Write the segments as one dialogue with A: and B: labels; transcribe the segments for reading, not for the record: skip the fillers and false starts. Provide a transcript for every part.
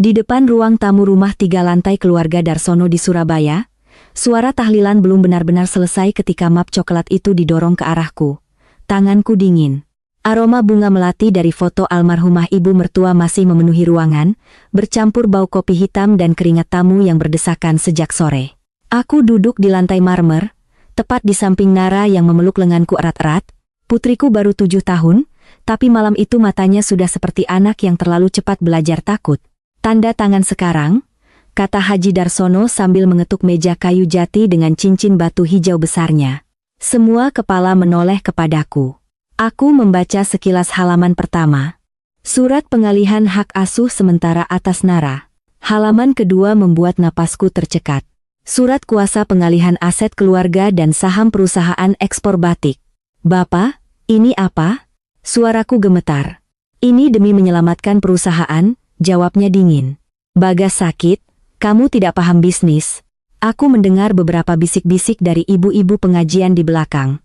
A: Di depan ruang tamu rumah 3 lantai keluarga Darsono di Surabaya, suara tahlilan belum benar-benar selesai ketika map coklat itu didorong ke arahku. Tanganku dingin. Aroma bunga melati dari foto almarhumah ibu mertua masih memenuhi ruangan, bercampur bau kopi hitam dan keringat tamu yang berdesakan sejak sore. Aku duduk di lantai marmer, tepat di samping Nara yang memeluk lenganku erat-erat. Putriku baru 7 tahun, tapi malam itu matanya sudah seperti anak yang terlalu cepat belajar takut. Tanda tangan sekarang, kata Haji Darsono sambil mengetuk meja kayu jati dengan cincin batu hijau besarnya. Semua kepala menoleh kepadaku. Aku membaca sekilas halaman pertama. Surat pengalihan hak asuh sementara atas Nara. Halaman kedua membuat napasku tercekat. Surat kuasa pengalihan aset keluarga dan saham perusahaan ekspor batik. Bapak, ini apa? Suaraku gemetar. Ini demi menyelamatkan perusahaan, jawabnya dingin. Bagas sakit, kamu tidak paham bisnis. Aku mendengar beberapa bisik-bisik dari ibu-ibu pengajian di belakang.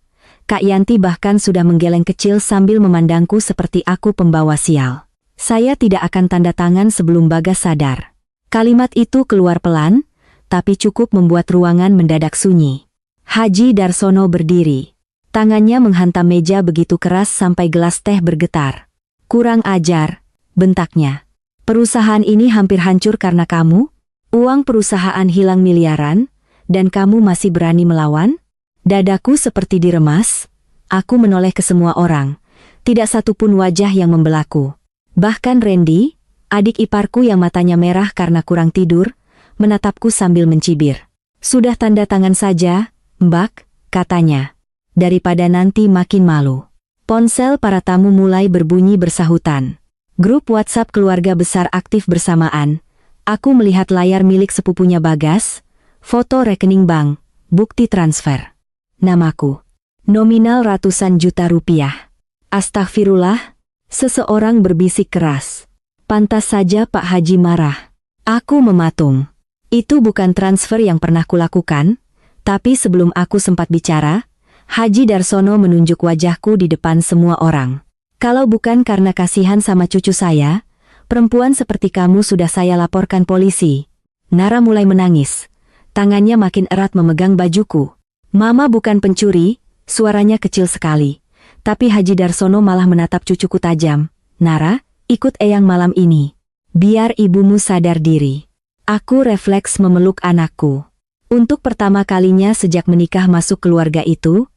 A: Kak Yanti bahkan sudah menggeleng kecil sambil memandangku seperti aku pembawa sial. Saya tidak akan tanda tangan sebelum Bagas sadar. Kalimat itu keluar pelan, tapi cukup membuat ruangan mendadak sunyi. Haji Darsono berdiri. Tangannya menghantam meja begitu keras sampai gelas teh bergetar. Kurang ajar, bentaknya. Perusahaan ini hampir hancur karena kamu? Uang perusahaan hilang miliaran, dan kamu masih berani melawan? Dadaku seperti diremas, aku menoleh ke semua orang, tidak satupun wajah yang membelaku. Bahkan Randy, adik iparku yang matanya merah karena kurang tidur, menatapku sambil mencibir. Sudah tanda tangan saja, Mbak, katanya. Daripada nanti makin malu. Ponsel para tamu mulai berbunyi bersahutan. Grup WhatsApp keluarga besar aktif bersamaan. Aku melihat layar milik sepupunya Bagas, foto rekening bank, bukti transfer. Namaku. Nominal ratusan juta rupiah. Astagfirullah. Seseorang berbisik keras. Pantas saja Pak Haji marah. Aku mematung. Itu bukan transfer yang pernah kulakukan, tapi sebelum aku sempat bicara, Haji Darsono menunjuk wajahku di depan semua orang. Kalau bukan karena kasihan sama cucu saya, perempuan seperti kamu sudah saya laporkan polisi. Nara mulai menangis. Tangannya makin erat memegang bajuku. Mama bukan pencuri, suaranya kecil sekali. Tapi Haji Darsono malah menatap cucuku tajam. Nara, ikut eyang malam ini. Biar ibumu sadar diri. Aku refleks memeluk anakku. Untuk pertama kalinya sejak menikah masuk keluarga itu,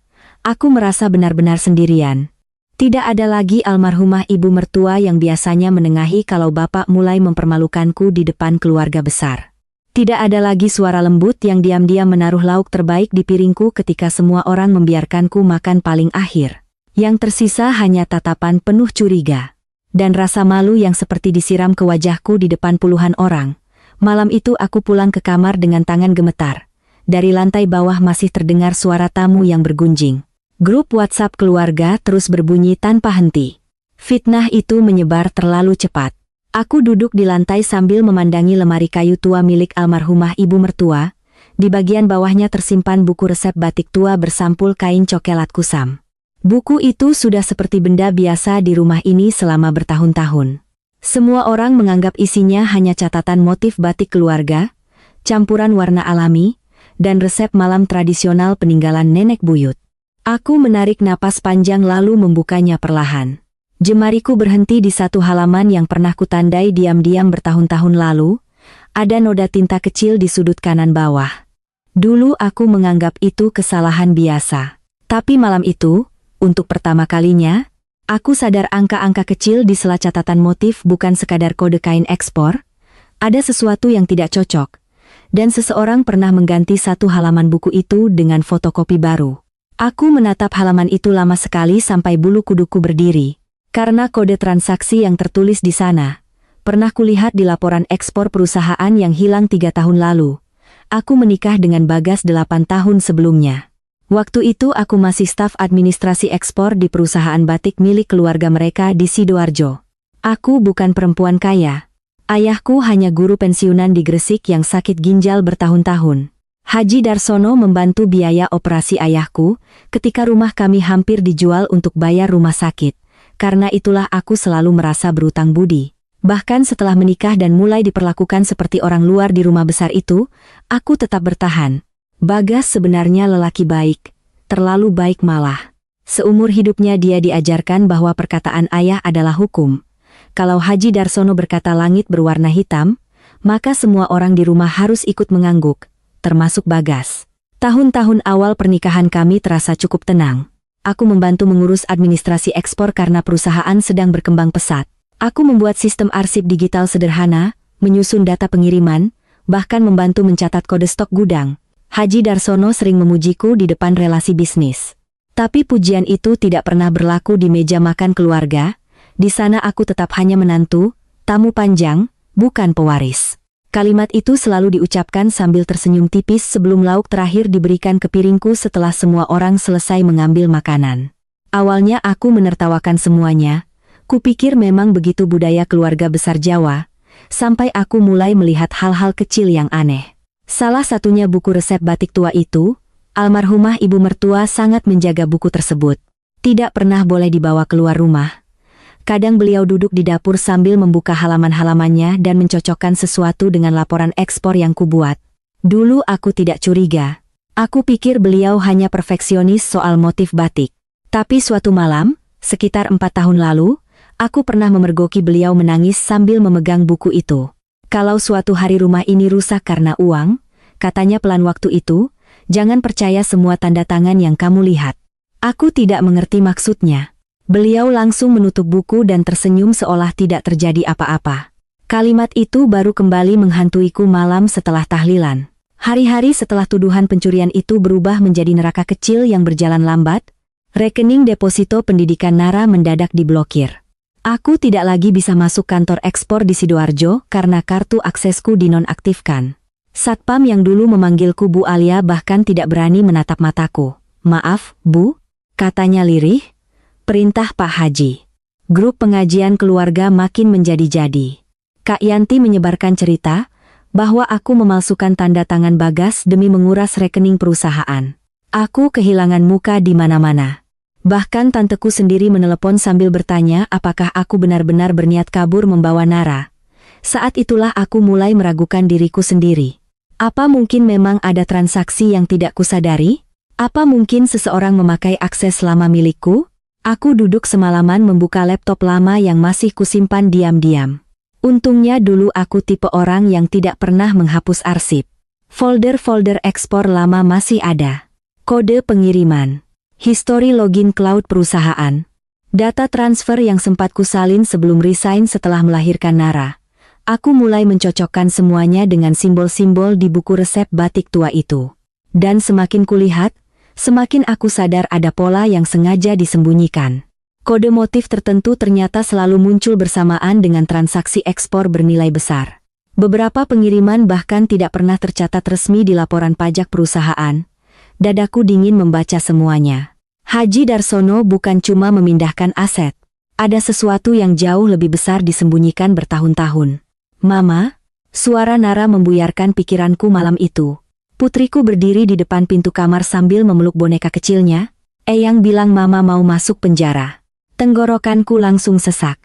A: aku merasa benar-benar sendirian. Tidak ada lagi almarhumah ibu mertua yang biasanya menengahi kalau bapak mulai mempermalukanku di depan keluarga besar. Tidak ada lagi suara lembut yang diam-diam menaruh lauk terbaik di piringku ketika semua orang membiarkanku makan paling akhir. Yang tersisa hanya tatapan penuh curiga. Dan rasa malu yang seperti disiram ke wajahku di depan puluhan orang. Malam itu aku pulang ke kamar dengan tangan gemetar. Dari lantai bawah masih terdengar suara tamu yang bergunjing. Grup WhatsApp keluarga terus berbunyi tanpa henti. Fitnah itu menyebar terlalu cepat. Aku duduk di lantai sambil memandangi lemari kayu tua milik almarhumah ibu mertua. Di bagian bawahnya tersimpan buku resep batik tua bersampul kain cokelat kusam. Buku itu sudah seperti benda biasa di rumah ini selama bertahun-tahun. Semua orang menganggap isinya hanya catatan motif batik keluarga, campuran warna alami, dan resep malam tradisional peninggalan nenek buyut. Aku menarik napas panjang lalu membukanya perlahan. Jemariku berhenti di satu halaman yang pernah kutandai diam-diam bertahun-tahun lalu. Ada noda tinta kecil di sudut kanan bawah. Dulu aku menganggap itu kesalahan biasa. Tapi malam itu, untuk pertama kalinya, aku sadar angka-angka kecil di sela catatan motif bukan sekadar kode kain ekspor. Ada sesuatu yang tidak cocok. Dan seseorang pernah mengganti satu halaman buku itu dengan fotokopi baru. Aku menatap halaman itu lama sekali sampai bulu kuduku berdiri. Karena kode transaksi yang tertulis di sana, pernah kulihat di laporan ekspor perusahaan yang hilang 3 tahun lalu. Aku menikah dengan Bagas 8 tahun sebelumnya. Waktu itu aku masih staf administrasi ekspor di perusahaan batik milik keluarga mereka di Sidoarjo. Aku bukan perempuan kaya. Ayahku hanya guru pensiunan di Gresik yang sakit ginjal bertahun-tahun. Haji Darsono membantu biaya operasi ayahku ketika rumah kami hampir dijual untuk bayar rumah sakit. Karena itulah aku selalu merasa berutang budi. Bahkan setelah menikah dan mulai diperlakukan seperti orang luar di rumah besar itu, aku tetap bertahan. Bagas sebenarnya lelaki baik, terlalu baik malah. Seumur hidupnya dia diajarkan bahwa perkataan ayah adalah hukum. Kalau Haji Darsono berkata langit berwarna hitam, maka semua orang di rumah harus ikut mengangguk, termasuk Bagas. Tahun-tahun awal pernikahan kami terasa cukup tenang. Aku membantu mengurus administrasi ekspor karena perusahaan sedang berkembang pesat. Aku membuat sistem arsip digital sederhana, menyusun data pengiriman, bahkan membantu mencatat kode stok gudang. Haji Darsono sering memujiku di depan relasi bisnis. Tapi pujian itu tidak pernah berlaku di meja makan keluarga. Di sana aku tetap hanya menantu, tamu panjang, bukan pewaris. Kalimat itu selalu diucapkan sambil tersenyum tipis sebelum lauk terakhir diberikan ke piringku setelah semua orang selesai mengambil makanan. Awalnya aku menertawakan semuanya. Kupikir memang begitu budaya keluarga besar Jawa, sampai aku mulai melihat hal-hal kecil yang aneh. Salah satunya buku resep batik tua itu. Almarhumah ibu mertua sangat menjaga buku tersebut. Tidak pernah boleh dibawa keluar rumah. Kadang beliau duduk di dapur sambil membuka halaman-halamannya dan mencocokkan sesuatu dengan laporan ekspor yang kubuat. Dulu aku tidak curiga. Aku pikir beliau hanya perfeksionis soal motif batik. Tapi suatu malam, sekitar 4 tahun lalu, aku pernah memergoki beliau menangis sambil memegang buku itu. Kalau suatu hari rumah ini rusak karena uang, katanya pelan waktu itu, jangan percaya semua tanda tangan yang kamu lihat. Aku tidak mengerti maksudnya. Beliau langsung menutup buku dan tersenyum seolah tidak terjadi apa-apa. Kalimat itu baru kembali menghantuiku malam setelah tahlilan. Hari-hari setelah tuduhan pencurian itu berubah menjadi neraka kecil yang berjalan lambat, rekening deposito pendidikan Nara mendadak diblokir. Aku tidak lagi bisa masuk kantor ekspor di Sidoarjo karena kartu aksesku dinonaktifkan. Satpam yang dulu memanggilku Bu Alia bahkan tidak berani menatap mataku. "Maaf, Bu," katanya lirih. "Perintah Pak Haji." Grup pengajian keluarga makin menjadi-jadi. Kak Yanti menyebarkan cerita bahwa aku memalsukan tanda tangan Bagas demi menguras rekening perusahaan. Aku kehilangan muka di mana-mana. Bahkan tanteku sendiri menelepon sambil bertanya apakah aku benar-benar berniat kabur membawa Nara. Saat itulah aku mulai meragukan diriku sendiri. Apa mungkin memang ada transaksi yang tidak kusadari? Apa mungkin seseorang memakai akses lama milikku? Aku duduk semalaman membuka laptop lama yang masih kusimpan diam-diam. Untungnya dulu aku tipe orang yang tidak pernah menghapus arsip. Folder-folder ekspor lama masih ada. Kode pengiriman. Histori login cloud perusahaan. Data transfer yang sempat kusalin sebelum resign setelah melahirkan Nara. Aku mulai mencocokkan semuanya dengan simbol-simbol di buku resep batik tua itu. Dan semakin kulihat, semakin aku sadar ada pola yang sengaja disembunyikan. Kode motif tertentu ternyata selalu muncul bersamaan dengan transaksi ekspor bernilai besar. Beberapa pengiriman bahkan tidak pernah tercatat resmi di laporan pajak perusahaan. Dadaku dingin membaca semuanya. Haji Darsono bukan cuma memindahkan aset. Ada sesuatu yang jauh lebih besar disembunyikan bertahun-tahun. "Mama," suara Nara membuyarkan pikiranku malam itu. Putriku berdiri di depan pintu kamar sambil memeluk boneka kecilnya. "Eyang bilang Mama mau masuk penjara." Tenggorokanku langsung sesak.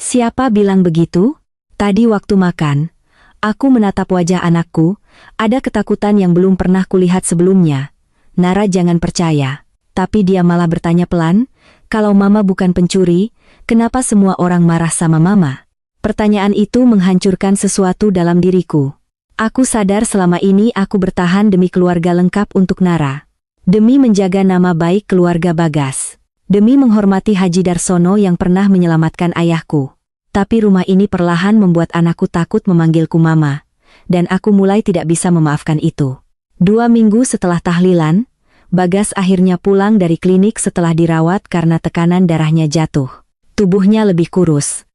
A: "Siapa bilang begitu?" Tadi waktu makan, aku menatap wajah anakku, ada ketakutan yang belum pernah kulihat sebelumnya. Nara jangan percaya, tapi dia malah bertanya pelan, "Kalau Mama bukan pencuri, kenapa semua orang marah sama Mama?" Pertanyaan itu menghancurkan sesuatu dalam diriku. Aku sadar selama ini aku bertahan demi keluarga lengkap untuk Nara. Demi menjaga nama baik keluarga Bagas. Demi menghormati Haji Darsono yang pernah menyelamatkan ayahku. Tapi rumah ini perlahan membuat anakku takut memanggilku Mama. Dan aku mulai tidak bisa memaafkan itu. 2 minggu setelah tahlilan, Bagas akhirnya pulang dari klinik setelah dirawat karena tekanan darahnya jatuh. Tubuhnya lebih kurus.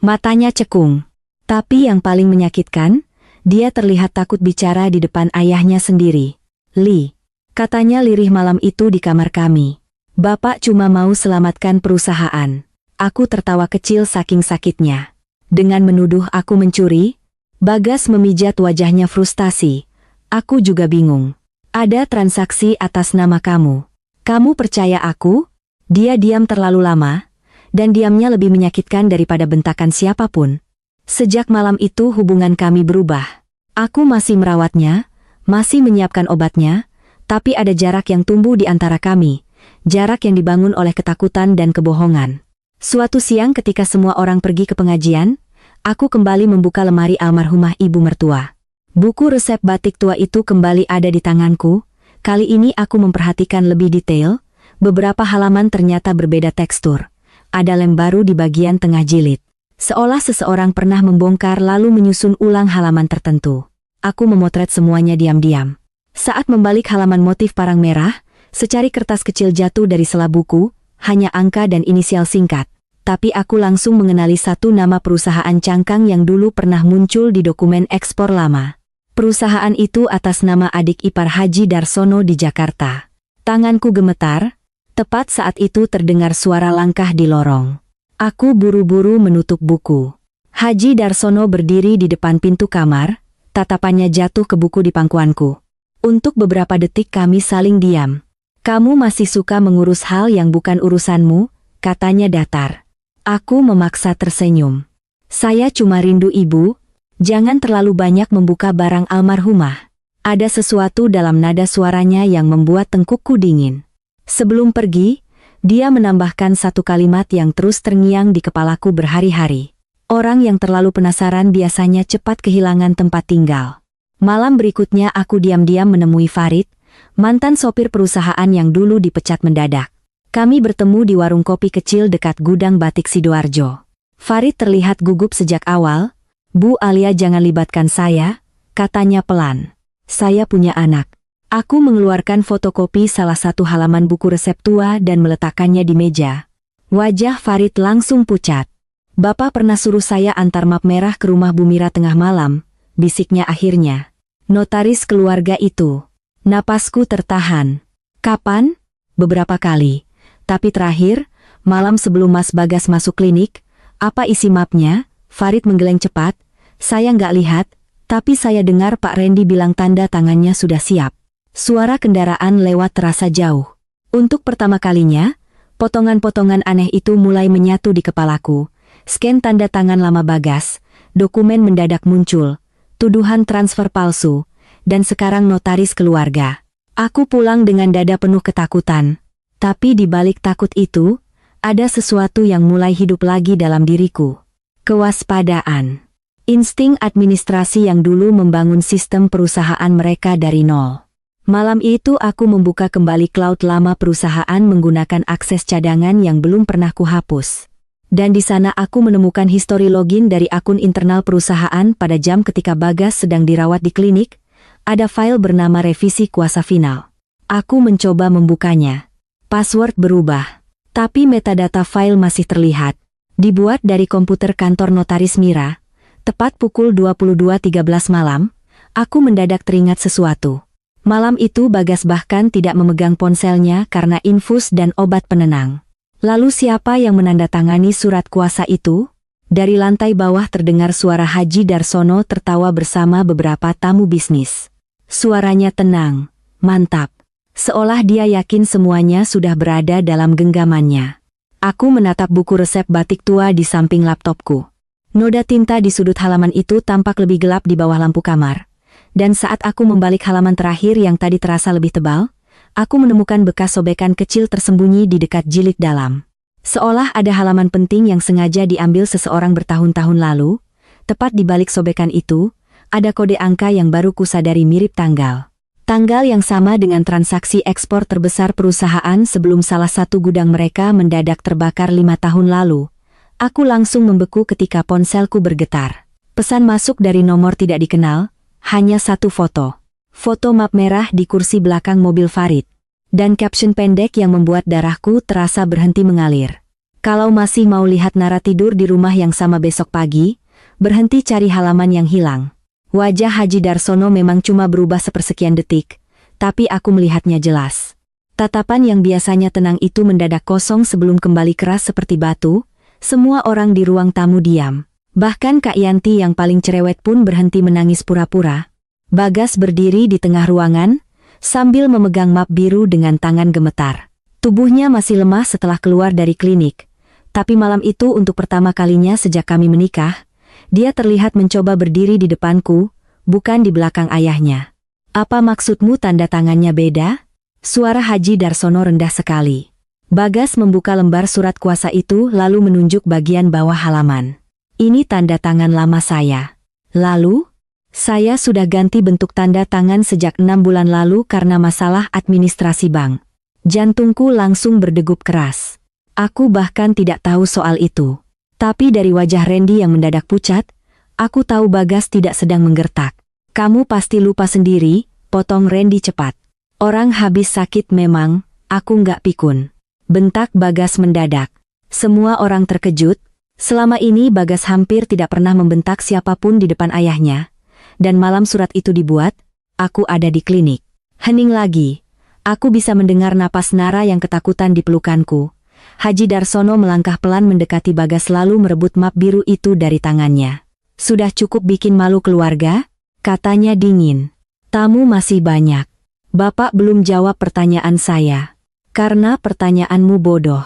A: Matanya cekung. Tapi yang paling menyakitkan, dia terlihat takut bicara di depan ayahnya sendiri. "Li," katanya lirih malam itu di kamar kami. "Bapak cuma mau selamatkan perusahaan." Aku tertawa kecil saking sakitnya. Dengan menuduh aku mencuri, Bagas memijat wajahnya frustasi. "Aku juga bingung. Ada transaksi atas nama kamu. Kamu percaya aku?" Dia diam terlalu lama, dan diamnya lebih menyakitkan daripada bentakan siapapun. Sejak malam itu hubungan kami berubah. Aku masih merawatnya, masih menyiapkan obatnya, tapi ada jarak yang tumbuh di antara kami, jarak yang dibangun oleh ketakutan dan kebohongan. Suatu siang ketika semua orang pergi ke pengajian, aku kembali membuka lemari almarhumah ibu mertua. Buku resep batik tua itu kembali ada di tanganku. Kali ini aku memperhatikan lebih detail. Beberapa halaman ternyata berbeda tekstur. Ada lem baru di bagian tengah jilid. Seolah seseorang pernah membongkar lalu menyusun ulang halaman tertentu. Aku memotret semuanya diam-diam. Saat membalik halaman motif parang merah, secari kertas kecil jatuh dari sela buku, hanya angka dan inisial singkat. Tapi aku langsung mengenali satu nama perusahaan cangkang yang dulu pernah muncul di dokumen ekspor lama. Perusahaan itu atas nama adik ipar Haji Darsono di Jakarta. Tanganku gemetar. Tepat saat itu terdengar suara langkah di lorong. Aku buru-buru menutup buku. Haji Darsono berdiri di depan pintu kamar, tatapannya jatuh ke buku di pangkuanku. Untuk beberapa detik kami saling diam. "Kamu masih suka mengurus hal yang bukan urusanmu," katanya datar. Aku memaksa tersenyum. "Saya cuma rindu ibu, jangan terlalu banyak membuka barang almarhumah." Ada sesuatu dalam nada suaranya yang membuat tengkukku dingin. Sebelum pergi, dia menambahkan satu kalimat yang terus terngiang di kepalaku berhari-hari. Orang yang terlalu penasaran biasanya cepat kehilangan tempat tinggal. Malam berikutnya aku diam-diam menemui Farid, mantan sopir perusahaan yang dulu dipecat mendadak. Kami bertemu di warung kopi kecil dekat gudang batik Sidoarjo. Farid terlihat gugup sejak awal. "Bu Alia, jangan libatkan saya," katanya pelan. "Saya punya anak." Aku mengeluarkan fotokopi salah satu halaman buku resep tua dan meletakkannya di meja. Wajah Farid langsung pucat. "Bapak pernah suruh saya antar map merah ke rumah Bu Mira tengah malam," bisiknya akhirnya. "Notaris keluarga itu." Napasku tertahan. "Kapan?" "Beberapa kali. Tapi terakhir, malam sebelum Mas Bagas masuk klinik." "Apa isi mapnya?" Farid menggeleng cepat. "Saya nggak lihat, tapi saya dengar Pak Randy bilang tanda tangannya sudah siap." Suara kendaraan lewat terasa jauh. Untuk pertama kalinya, potongan-potongan aneh itu mulai menyatu di kepalaku. Scan tanda tangan lama Bagas, dokumen mendadak muncul, tuduhan transfer palsu, dan sekarang notaris keluarga. Aku pulang dengan dada penuh ketakutan. Tapi di balik takut itu, ada sesuatu yang mulai hidup lagi dalam diriku. Kewaspadaan. Insting administrasi yang dulu membangun sistem perusahaan mereka dari nol. Malam itu aku membuka kembali cloud lama perusahaan menggunakan akses cadangan yang belum pernah kuhapus. Dan di sana aku menemukan histori login dari akun internal perusahaan pada jam ketika Bagas sedang dirawat di klinik. Ada file bernama revisi kuasa final. Aku mencoba membukanya. Password berubah. Tapi metadata file masih terlihat. Dibuat dari komputer kantor notaris Mira. Tepat pukul 22.13 malam, aku mendadak teringat sesuatu. Malam itu Bagas bahkan tidak memegang ponselnya karena infus dan obat penenang. Lalu siapa yang menandatangani surat kuasa itu? Dari lantai bawah terdengar suara Haji Darsono tertawa bersama beberapa tamu bisnis. Suaranya tenang, mantap. Seolah dia yakin semuanya sudah berada dalam genggamannya. Aku menatap buku resep batik tua di samping laptopku. Noda tinta di sudut halaman itu tampak lebih gelap di bawah lampu kamar. Dan saat aku membalik halaman terakhir yang tadi terasa lebih tebal, aku menemukan bekas sobekan kecil tersembunyi di dekat jilid dalam. Seolah ada halaman penting yang sengaja diambil seseorang bertahun-tahun lalu. Tepat di balik sobekan itu, ada kode angka yang baru kusadari mirip tanggal. Tanggal yang sama dengan transaksi ekspor terbesar perusahaan sebelum salah satu gudang mereka mendadak terbakar 5 tahun lalu. Aku langsung membeku ketika ponselku bergetar. Pesan masuk dari nomor tidak dikenal. Hanya satu foto. Foto map merah di kursi belakang mobil Farid. Dan caption pendek yang membuat darahku terasa berhenti mengalir. "Kalau masih mau lihat Nara tidur di rumah yang sama besok pagi, berhenti cari halaman yang hilang." Wajah Haji Darsono memang cuma berubah sepersekian detik, tapi aku melihatnya jelas. Tatapan yang biasanya tenang itu mendadak kosong sebelum kembali keras seperti batu. Semua orang di ruang tamu diam. Bahkan Kak Yanti yang paling cerewet pun berhenti menangis pura-pura. Bagas berdiri di tengah ruangan, sambil memegang map biru dengan tangan gemetar. Tubuhnya masih lemah setelah keluar dari klinik. Tapi malam itu untuk pertama kalinya sejak kami menikah, Dia terlihat mencoba berdiri di depanku, bukan di belakang ayahnya. Apa maksudmu tanda tangannya beda? Suara Haji Darsono rendah sekali. Bagas membuka lembar surat kuasa itu lalu menunjuk bagian bawah halaman. Ini tanda tangan lama saya. Lalu? Saya sudah ganti bentuk tanda tangan sejak 6 bulan lalu karena masalah administrasi bank. Jantungku langsung berdegup keras. Aku bahkan tidak tahu soal itu. Tapi dari wajah Randy yang mendadak pucat, aku tahu Bagas tidak sedang menggertak. Kamu pasti lupa sendiri, potong Randy cepat. Orang habis sakit memang, aku nggak pikun. Bentak Bagas mendadak. Semua orang terkejut. Selama ini Bagas hampir tidak pernah membentak siapapun di depan ayahnya. Dan malam surat itu dibuat, aku ada di klinik. Hening lagi. Aku bisa mendengar napas Nara yang ketakutan di pelukanku. Haji Darsono melangkah pelan mendekati Bagas lalu merebut map biru itu dari tangannya. Sudah cukup bikin malu keluarga? Katanya dingin. Tamu masih banyak. Bapak belum jawab pertanyaan saya. Karena pertanyaanmu bodoh.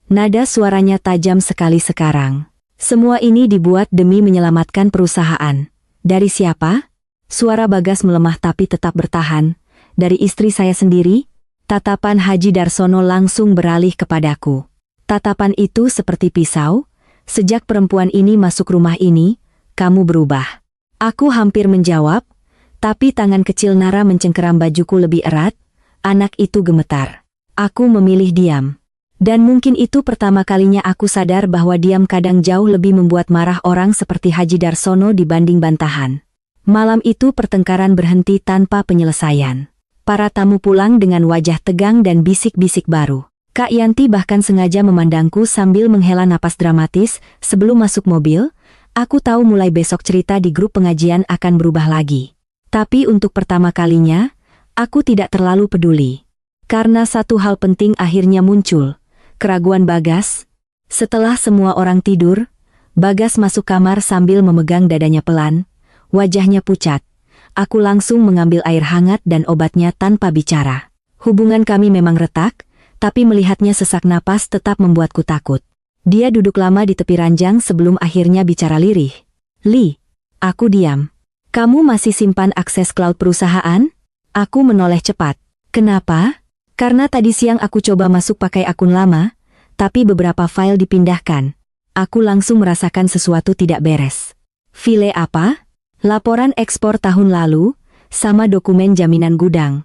A: Nada suaranya tajam sekali sekarang. Semua ini dibuat demi menyelamatkan perusahaan. Dari siapa? Suara Bagas melemah tapi tetap bertahan. Dari istri saya sendiri? Tatapan Haji Darsono langsung beralih kepadaku. Tatapan itu seperti pisau. Sejak perempuan ini masuk rumah ini, kamu berubah. Aku hampir menjawab, tapi tangan kecil Nara mencengkeram bajuku lebih erat. Anak itu gemetar. Aku memilih diam. Dan mungkin itu pertama kalinya aku sadar bahwa diam kadang jauh lebih membuat marah orang seperti Haji Darsono dibanding bantahan. Malam itu pertengkaran berhenti tanpa penyelesaian. Para tamu pulang dengan wajah tegang dan bisik-bisik baru. Kak Yanti bahkan sengaja memandangku sambil menghela napas dramatis. Sebelum masuk mobil, aku tahu mulai besok cerita di grup pengajian akan berubah lagi. Tapi untuk pertama kalinya, aku tidak terlalu peduli. Karena satu hal penting akhirnya muncul. Keraguan Bagas. Setelah semua orang tidur, Bagas masuk kamar sambil memegang dadanya pelan. Wajahnya pucat. Aku langsung mengambil air hangat dan obatnya tanpa bicara. Hubungan kami memang retak, tapi melihatnya sesak napas tetap membuatku takut. Dia duduk lama di tepi ranjang sebelum akhirnya bicara lirih. Li, aku diam. Kamu masih simpan akses cloud perusahaan? Aku menoleh cepat. Kenapa? Karena tadi siang aku coba masuk pakai akun lama, tapi beberapa file dipindahkan. Aku langsung merasakan sesuatu tidak beres. File apa? Laporan ekspor tahun lalu, sama dokumen jaminan gudang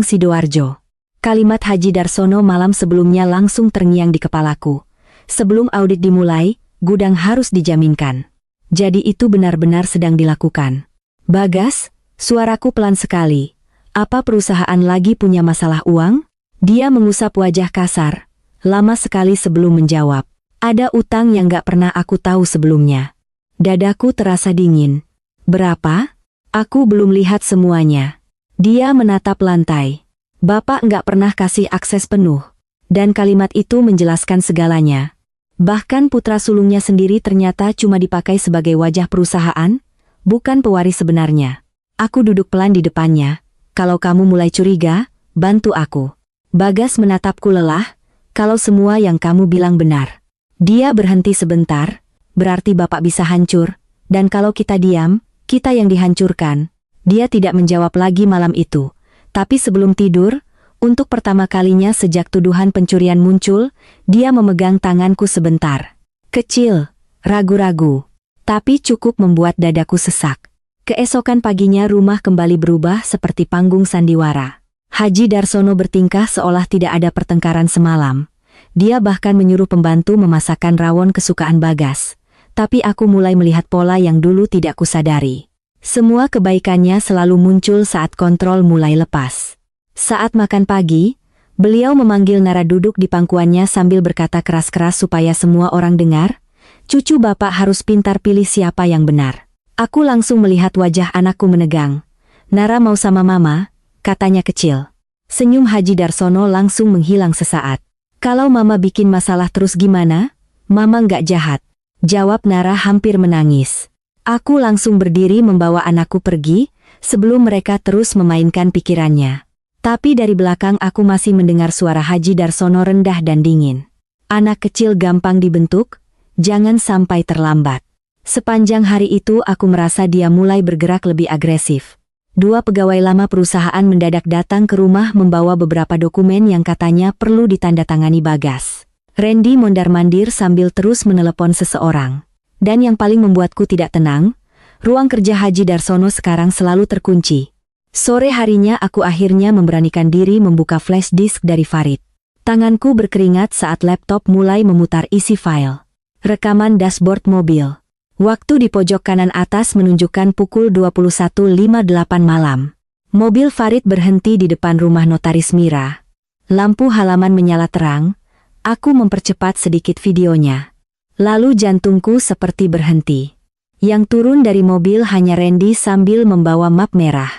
A: Sidoarjo. Kalimat Haji Darsono malam sebelumnya langsung terngiang di kepalaku. Sebelum audit dimulai, gudang harus dijaminkan. Jadi itu benar-benar sedang dilakukan. Bagas, suaraku pelan sekali. Apa perusahaan lagi punya masalah uang? Dia mengusap wajah kasar, lama sekali sebelum menjawab. Ada utang yang gak pernah aku tahu sebelumnya. Dadaku terasa dingin. Berapa? Aku belum lihat semuanya. Dia menatap lantai. Bapak nggak pernah kasih akses penuh. Dan kalimat itu menjelaskan segalanya. Bahkan putra sulungnya sendiri ternyata cuma dipakai sebagai wajah perusahaan, bukan pewaris sebenarnya. Aku duduk pelan di depannya. Kalau kamu mulai curiga, bantu aku. Bagas menatapku lelah. Kalau semua yang kamu bilang benar. Dia berhenti sebentar. Berarti Bapak bisa hancur. Dan kalau kita diam, kita yang dihancurkan. Dia tidak menjawab lagi malam itu. Tapi sebelum tidur, untuk pertama kalinya sejak tuduhan pencurian muncul, dia memegang tanganku sebentar. Kecil, ragu-ragu, tapi cukup membuat dadaku sesak. Keesokan paginya rumah kembali berubah seperti panggung sandiwara. Haji Darsono bertingkah seolah tidak ada pertengkaran semalam. Dia bahkan menyuruh pembantu memasakkan rawon kesukaan Bagas. Tapi aku mulai melihat pola yang dulu tidak kusadari. Semua kebaikannya selalu muncul saat kontrol mulai lepas. Saat makan pagi, beliau memanggil Nara duduk di pangkuannya sambil berkata keras-keras supaya semua orang dengar, "Cucu Bapak harus pintar pilih siapa yang benar." Aku langsung melihat wajah anakku menegang. "Nara mau sama Mama," katanya kecil. Senyum Haji Darsono langsung menghilang sesaat. "Kalau Mama bikin masalah terus gimana? Mama nggak jahat," jawab Nara hampir menangis. Aku langsung berdiri membawa anakku pergi, sebelum mereka terus memainkan pikirannya. Tapi dari belakang aku masih mendengar suara Haji Darsono rendah dan dingin. "Anak kecil gampang dibentuk, jangan sampai terlambat." Sepanjang hari itu aku merasa dia mulai bergerak lebih agresif. 2 pegawai lama perusahaan mendadak datang ke rumah membawa beberapa dokumen yang katanya perlu ditandatangani Bagas. Randy mondar-mandir sambil terus menelepon seseorang. Dan yang paling membuatku tidak tenang, ruang kerja Haji Darsono sekarang selalu terkunci. Sore harinya aku akhirnya memberanikan diri membuka flash disk dari Farid. Tanganku berkeringat saat laptop mulai memutar isi file. Rekaman dashboard mobil. Waktu di pojok kanan atas menunjukkan pukul 21.58 malam. Mobil Farid berhenti di depan rumah notaris Mira. Lampu halaman menyala terang. Aku mempercepat sedikit videonya. Lalu jantungku seperti berhenti. Yang turun dari mobil hanya Randy sambil membawa map merah.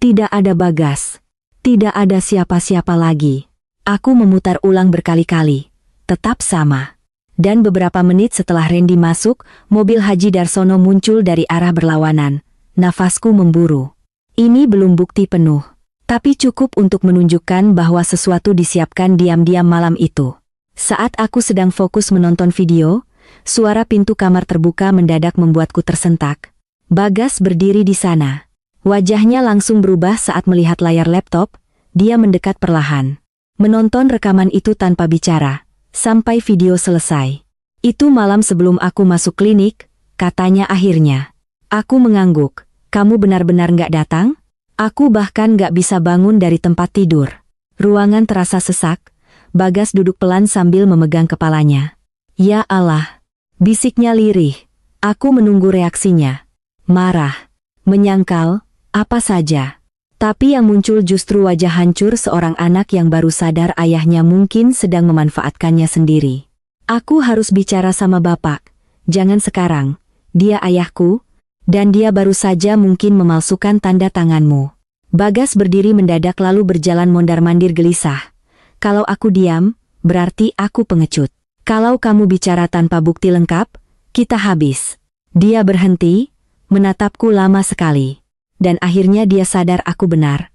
A: Tidak ada Bagas. Tidak ada siapa-siapa lagi. Aku memutar ulang berkali-kali. Tetap sama. Dan beberapa menit setelah Randy masuk, mobil Haji Darsono muncul dari arah berlawanan. Nafasku memburu. Ini belum bukti penuh. Tapi cukup untuk menunjukkan bahwa sesuatu disiapkan diam-diam malam itu. Saat aku sedang fokus menonton video, suara pintu kamar terbuka mendadak membuatku tersentak. Bagas berdiri di sana. Wajahnya langsung berubah saat melihat layar laptop. Dia mendekat perlahan. Menonton rekaman itu tanpa bicara. Sampai video selesai. Itu malam sebelum aku masuk klinik, katanya akhirnya. Aku mengangguk. Kamu benar-benar nggak datang? Aku bahkan nggak bisa bangun dari tempat tidur. Ruangan terasa sesak. Bagas duduk pelan sambil memegang kepalanya. Ya Allah. Bisiknya lirih. Aku menunggu reaksinya. Marah. Menyangkal. Apa saja. Tapi yang muncul justru wajah hancur seorang anak yang baru sadar ayahnya mungkin sedang memanfaatkannya sendiri. Aku harus bicara sama bapak. Jangan sekarang. Dia ayahku. Dan dia baru saja mungkin memalsukan tanda tanganmu. Bagas berdiri mendadak lalu berjalan mondar-mandir gelisah. Kalau aku diam, berarti aku pengecut. Kalau kamu bicara tanpa bukti lengkap, kita habis. Dia berhenti, menatapku lama sekali. Dan akhirnya dia sadar aku benar.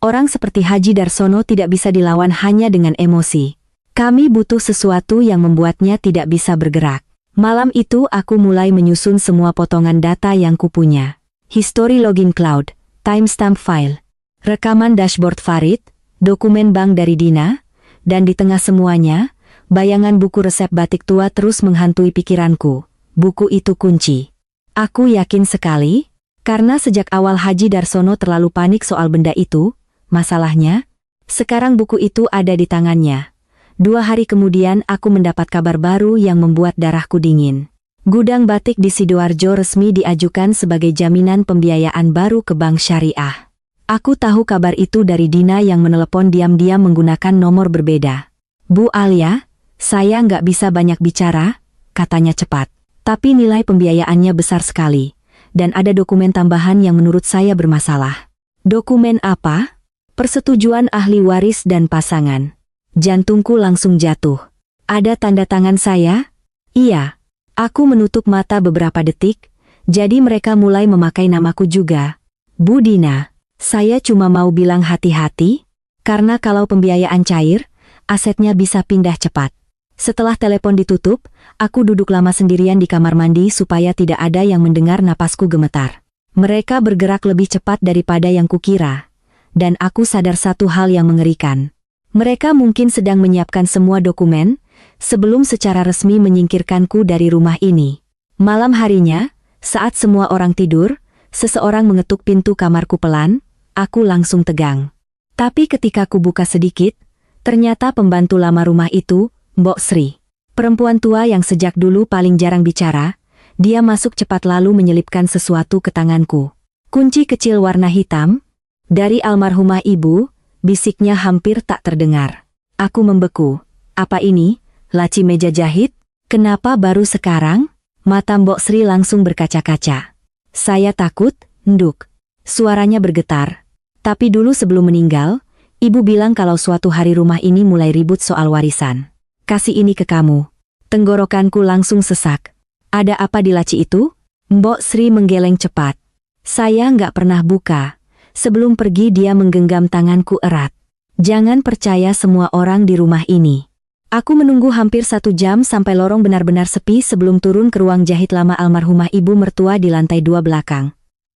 A: Orang seperti Haji Darsono tidak bisa dilawan hanya dengan emosi. Kami butuh sesuatu yang membuatnya tidak bisa bergerak. Malam itu aku mulai menyusun semua potongan data yang kupunya. History login cloud, timestamp file, rekaman dashboard Farid, dokumen bank dari Dina, dan di tengah semuanya, bayangan buku resep batik tua terus menghantui pikiranku. Buku itu kunci. Aku yakin sekali. Karena sejak awal Haji Darsono terlalu panik soal benda itu, masalahnya, sekarang buku itu ada di tangannya. 2 hari kemudian aku mendapat kabar baru yang membuat darahku dingin. Gudang batik di Sidoarjo resmi diajukan sebagai jaminan pembiayaan baru ke Bank Syariah. Aku tahu kabar itu dari Dina yang menelepon diam-diam menggunakan nomor berbeda. Bu Alia, saya nggak bisa banyak bicara, katanya cepat. Tapi nilai pembiayaannya besar sekali. Dan ada dokumen tambahan yang menurut saya bermasalah. Dokumen apa? Persetujuan ahli waris dan pasangan. Jantungku langsung jatuh. Ada tanda tangan saya? Iya. Aku menutup mata beberapa detik, jadi mereka mulai memakai namaku juga. Bu Dina, saya cuma mau bilang hati-hati, karena kalau pembiayaan cair, asetnya bisa pindah cepat. Setelah telepon ditutup, aku duduk lama sendirian di kamar mandi supaya tidak ada yang mendengar napasku gemetar. Mereka bergerak lebih cepat daripada yang kukira. Dan aku sadar satu hal yang mengerikan. Mereka mungkin sedang menyiapkan semua dokumen, sebelum secara resmi menyingkirkanku dari rumah ini. Malam harinya, saat semua orang tidur, seseorang mengetuk pintu kamarku pelan, aku langsung tegang. Tapi ketika ku buka sedikit, ternyata pembantu lama rumah itu, Mbok Sri. Perempuan tua yang sejak dulu paling jarang bicara, dia masuk cepat lalu menyelipkan sesuatu ke tanganku. Kunci kecil warna hitam, dari almarhumah ibu, bisiknya hampir tak terdengar. Aku membeku. Apa ini? Laci meja jahit? Kenapa baru sekarang? Mata Mbok Sri langsung berkaca-kaca. Saya takut, nduk. Suaranya bergetar. Tapi dulu sebelum meninggal, ibu bilang kalau suatu hari rumah ini mulai ribut soal warisan. Kasih ini ke kamu. Tenggorokanku langsung sesak. Ada apa di laci itu? Mbok Sri menggeleng cepat. Saya nggak pernah buka. Sebelum pergi dia menggenggam tanganku erat. Jangan percaya semua orang di rumah ini. Aku menunggu hampir 1 jam sampai lorong benar-benar sepi sebelum turun ke ruang jahit lama almarhumah ibu mertua di lantai 2 belakang.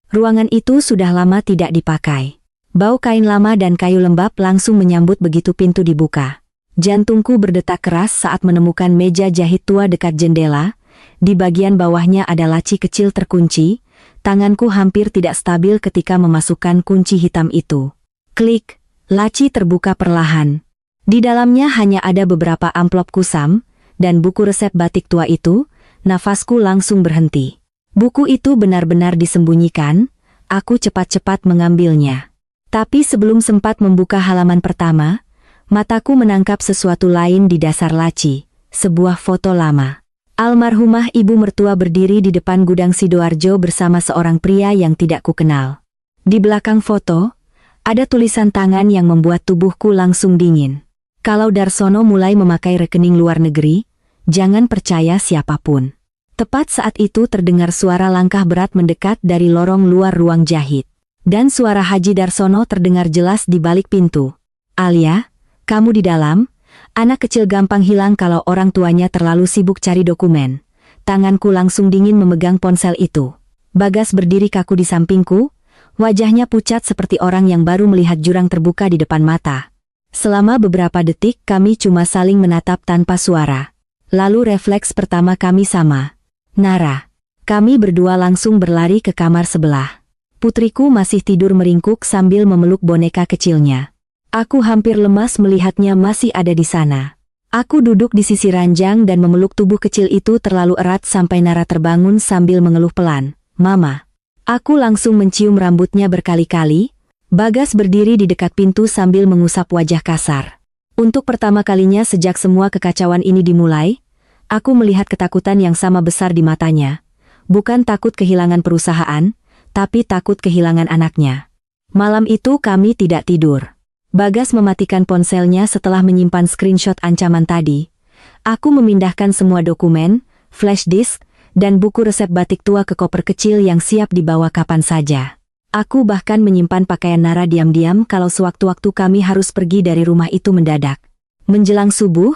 A: Ruangan itu sudah lama tidak dipakai. Bau kain lama dan kayu lembab langsung menyambut begitu pintu dibuka. Jantungku berdetak keras saat menemukan meja jahit tua dekat jendela. Di bagian bawahnya ada laci kecil terkunci. Tanganku hampir tidak stabil ketika memasukkan kunci hitam itu. Klik, laci terbuka perlahan. Di dalamnya hanya ada beberapa amplop kusam, dan buku resep batik tua itu. Nafasku langsung berhenti. Buku itu benar-benar disembunyikan. Aku cepat-cepat mengambilnya. Tapi sebelum sempat membuka halaman pertama, mataku menangkap sesuatu lain di dasar laci, sebuah foto lama. Almarhumah ibu mertua berdiri di depan gudang Sidoarjo bersama seorang pria yang tidak kukenal. Di belakang foto, ada tulisan tangan yang membuat tubuhku langsung dingin. Kalau Darsono mulai memakai rekening luar negeri, jangan percaya siapapun. Tepat saat itu terdengar suara langkah berat mendekat dari lorong luar ruang jahit. Dan suara Haji Darsono terdengar jelas di balik pintu. Alia, kamu di dalam? Anak kecil gampang hilang kalau orang tuanya terlalu sibuk cari dokumen. Tanganku langsung dingin memegang ponsel itu. Bagas berdiri kaku di sampingku. Wajahnya pucat seperti orang yang baru melihat jurang terbuka di depan mata. Selama beberapa detik kami cuma saling menatap tanpa suara. Lalu refleks pertama kami sama. Nara. Kami berdua langsung berlari ke kamar sebelah. Putriku masih tidur meringkuk sambil memeluk boneka kecilnya. Aku hampir lemas melihatnya masih ada di sana. Aku duduk di sisi ranjang dan memeluk tubuh kecil itu terlalu erat sampai Nara terbangun sambil mengeluh pelan. Mama. Aku langsung mencium rambutnya berkali-kali. Bagas berdiri di dekat pintu sambil mengusap wajah kasar. Untuk pertama kalinya sejak semua kekacauan ini dimulai, aku melihat ketakutan yang sama besar di matanya. Bukan takut kehilangan perusahaan, tapi takut kehilangan anaknya. Malam itu kami tidak tidur. Bagas mematikan ponselnya setelah menyimpan screenshot ancaman tadi. Aku memindahkan semua dokumen, flash disk, dan buku resep batik tua ke koper kecil yang siap dibawa kapan saja. Aku bahkan menyimpan pakaian Nara diam-diam kalau sewaktu-waktu kami harus pergi dari rumah itu mendadak. Menjelang subuh,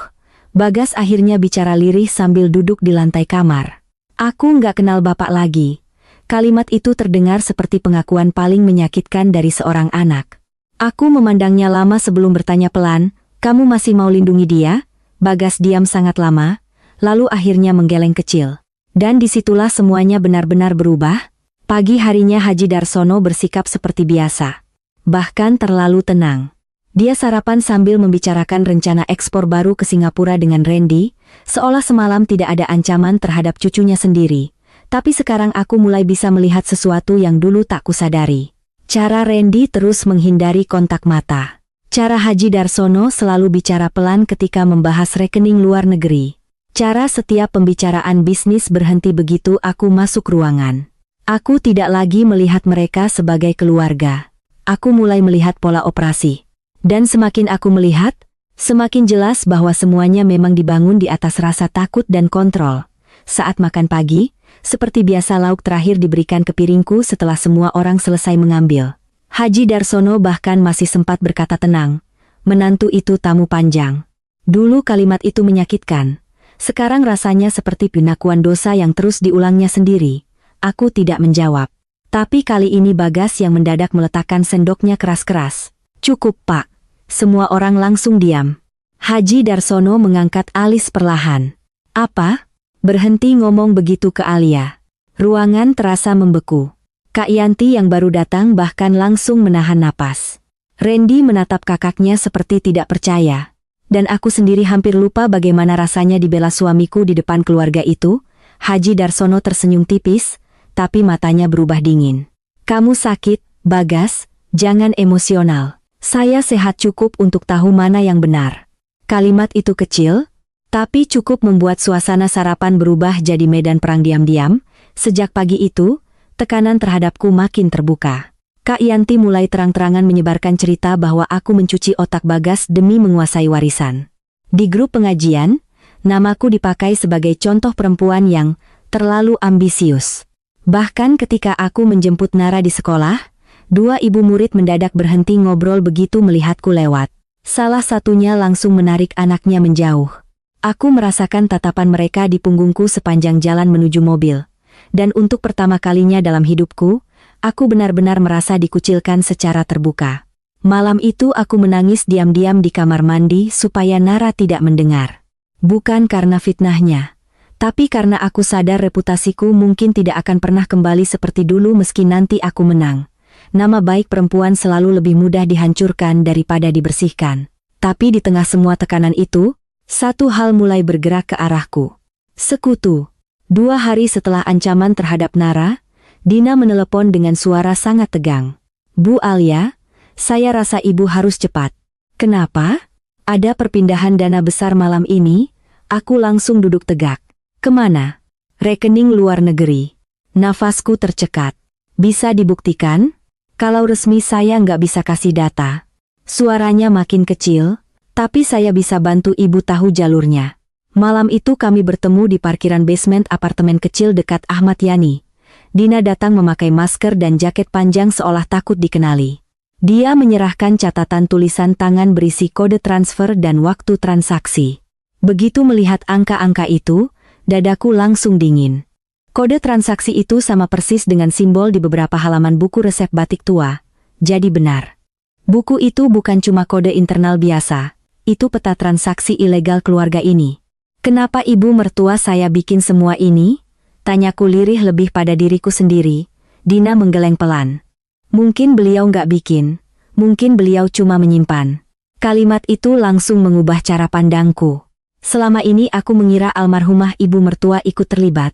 A: Bagas akhirnya bicara lirih sambil duduk di lantai kamar. Aku nggak kenal bapak lagi. Kalimat itu terdengar seperti pengakuan paling menyakitkan dari seorang anak. Aku memandangnya lama sebelum bertanya pelan, kamu masih mau lindungi dia? Bagas diam sangat lama, lalu akhirnya menggeleng kecil. Dan disitulah semuanya benar-benar berubah. Pagi harinya Haji Darsono bersikap seperti biasa. Bahkan terlalu tenang. Dia sarapan sambil membicarakan rencana ekspor baru ke Singapura dengan Randy, seolah semalam tidak ada ancaman terhadap cucunya sendiri. Tapi sekarang aku mulai bisa melihat sesuatu yang dulu tak kusadari. Cara Randy terus menghindari kontak mata. Cara Haji Darsono selalu bicara pelan ketika membahas rekening luar negeri. Cara setiap pembicaraan bisnis berhenti begitu aku masuk ruangan. Aku tidak lagi melihat mereka sebagai keluarga. Aku mulai melihat pola operasi. Dan semakin aku melihat, semakin jelas bahwa semuanya memang dibangun di atas rasa takut dan kontrol. Saat makan pagi, seperti biasa lauk terakhir diberikan ke piringku setelah semua orang selesai mengambil. Haji Darsono bahkan masih sempat berkata tenang, menantu itu tamu panjang. Dulu kalimat itu menyakitkan. Sekarang rasanya seperti pengakuan dosa yang terus diulangnya sendiri. Aku tidak menjawab. Tapi kali ini Bagas yang mendadak meletakkan sendoknya keras-keras. Cukup Pak. Semua orang langsung diam. Haji Darsono mengangkat alis perlahan. Apa? Berhenti ngomong begitu ke Alia. Ruangan terasa membeku. Kak Yanti yang baru datang bahkan langsung menahan napas. Randy menatap kakaknya seperti tidak percaya. Dan aku sendiri hampir lupa bagaimana rasanya dibela suamiku di depan keluarga itu. Haji Darsono tersenyum tipis, tapi matanya berubah dingin. Kamu sakit, Bagas, jangan emosional. Saya sehat cukup untuk tahu mana yang benar. Kalimat itu kecil, tapi cukup membuat suasana sarapan berubah jadi medan perang diam-diam. Sejak pagi itu, tekanan terhadapku makin terbuka. Kak Yanti mulai terang-terangan menyebarkan cerita bahwa aku mencuci otak Bagas demi menguasai warisan. Di grup pengajian, namaku dipakai sebagai contoh perempuan yang terlalu ambisius. Bahkan ketika aku menjemput Nara di sekolah, dua ibu murid mendadak berhenti ngobrol begitu melihatku lewat. Salah satunya langsung menarik anaknya menjauh. Aku merasakan tatapan mereka di punggungku sepanjang jalan menuju mobil. Dan untuk pertama kalinya dalam hidupku, aku benar-benar merasa dikucilkan secara terbuka. Malam itu aku menangis diam-diam di kamar mandi supaya Nara tidak mendengar. Bukan karena fitnahnya, tapi karena aku sadar reputasiku mungkin tidak akan pernah kembali seperti dulu meski nanti aku menang. Nama baik perempuan selalu lebih mudah dihancurkan daripada dibersihkan. Tapi di tengah semua tekanan itu, satu hal mulai bergerak ke arahku. Sekutu. 2 hari setelah ancaman terhadap Nara, Dina menelepon dengan suara sangat tegang. "Bu Alia, saya rasa ibu harus cepat." "Kenapa?" "Ada perpindahan dana besar malam ini." Aku langsung duduk tegak. "Kemana?" "Rekening luar negeri." Nafasku tercekat. "Bisa dibuktikan?" "Kalau resmi saya nggak bisa kasih data." Suaranya makin kecil, tapi saya bisa bantu ibu tahu jalurnya. Malam itu kami bertemu di parkiran basement apartemen kecil dekat Ahmad Yani. Dina datang memakai masker dan jaket panjang seolah takut dikenali. Dia menyerahkan catatan tulisan tangan berisi kode transfer dan waktu transaksi. Begitu melihat angka-angka itu, dadaku langsung dingin. Kode transaksi itu sama persis dengan simbol di beberapa halaman buku resep batik tua. Jadi benar. Buku itu bukan cuma kode internal biasa, itu peta transaksi ilegal keluarga ini. "Kenapa ibu mertua saya bikin semua ini?" Tanyaku lirih lebih pada diriku sendiri. Dina menggeleng pelan. "Mungkin beliau nggak bikin, mungkin beliau cuma menyimpan." Kalimat itu langsung mengubah cara pandangku. Selama ini aku mengira almarhumah ibu mertua ikut terlibat.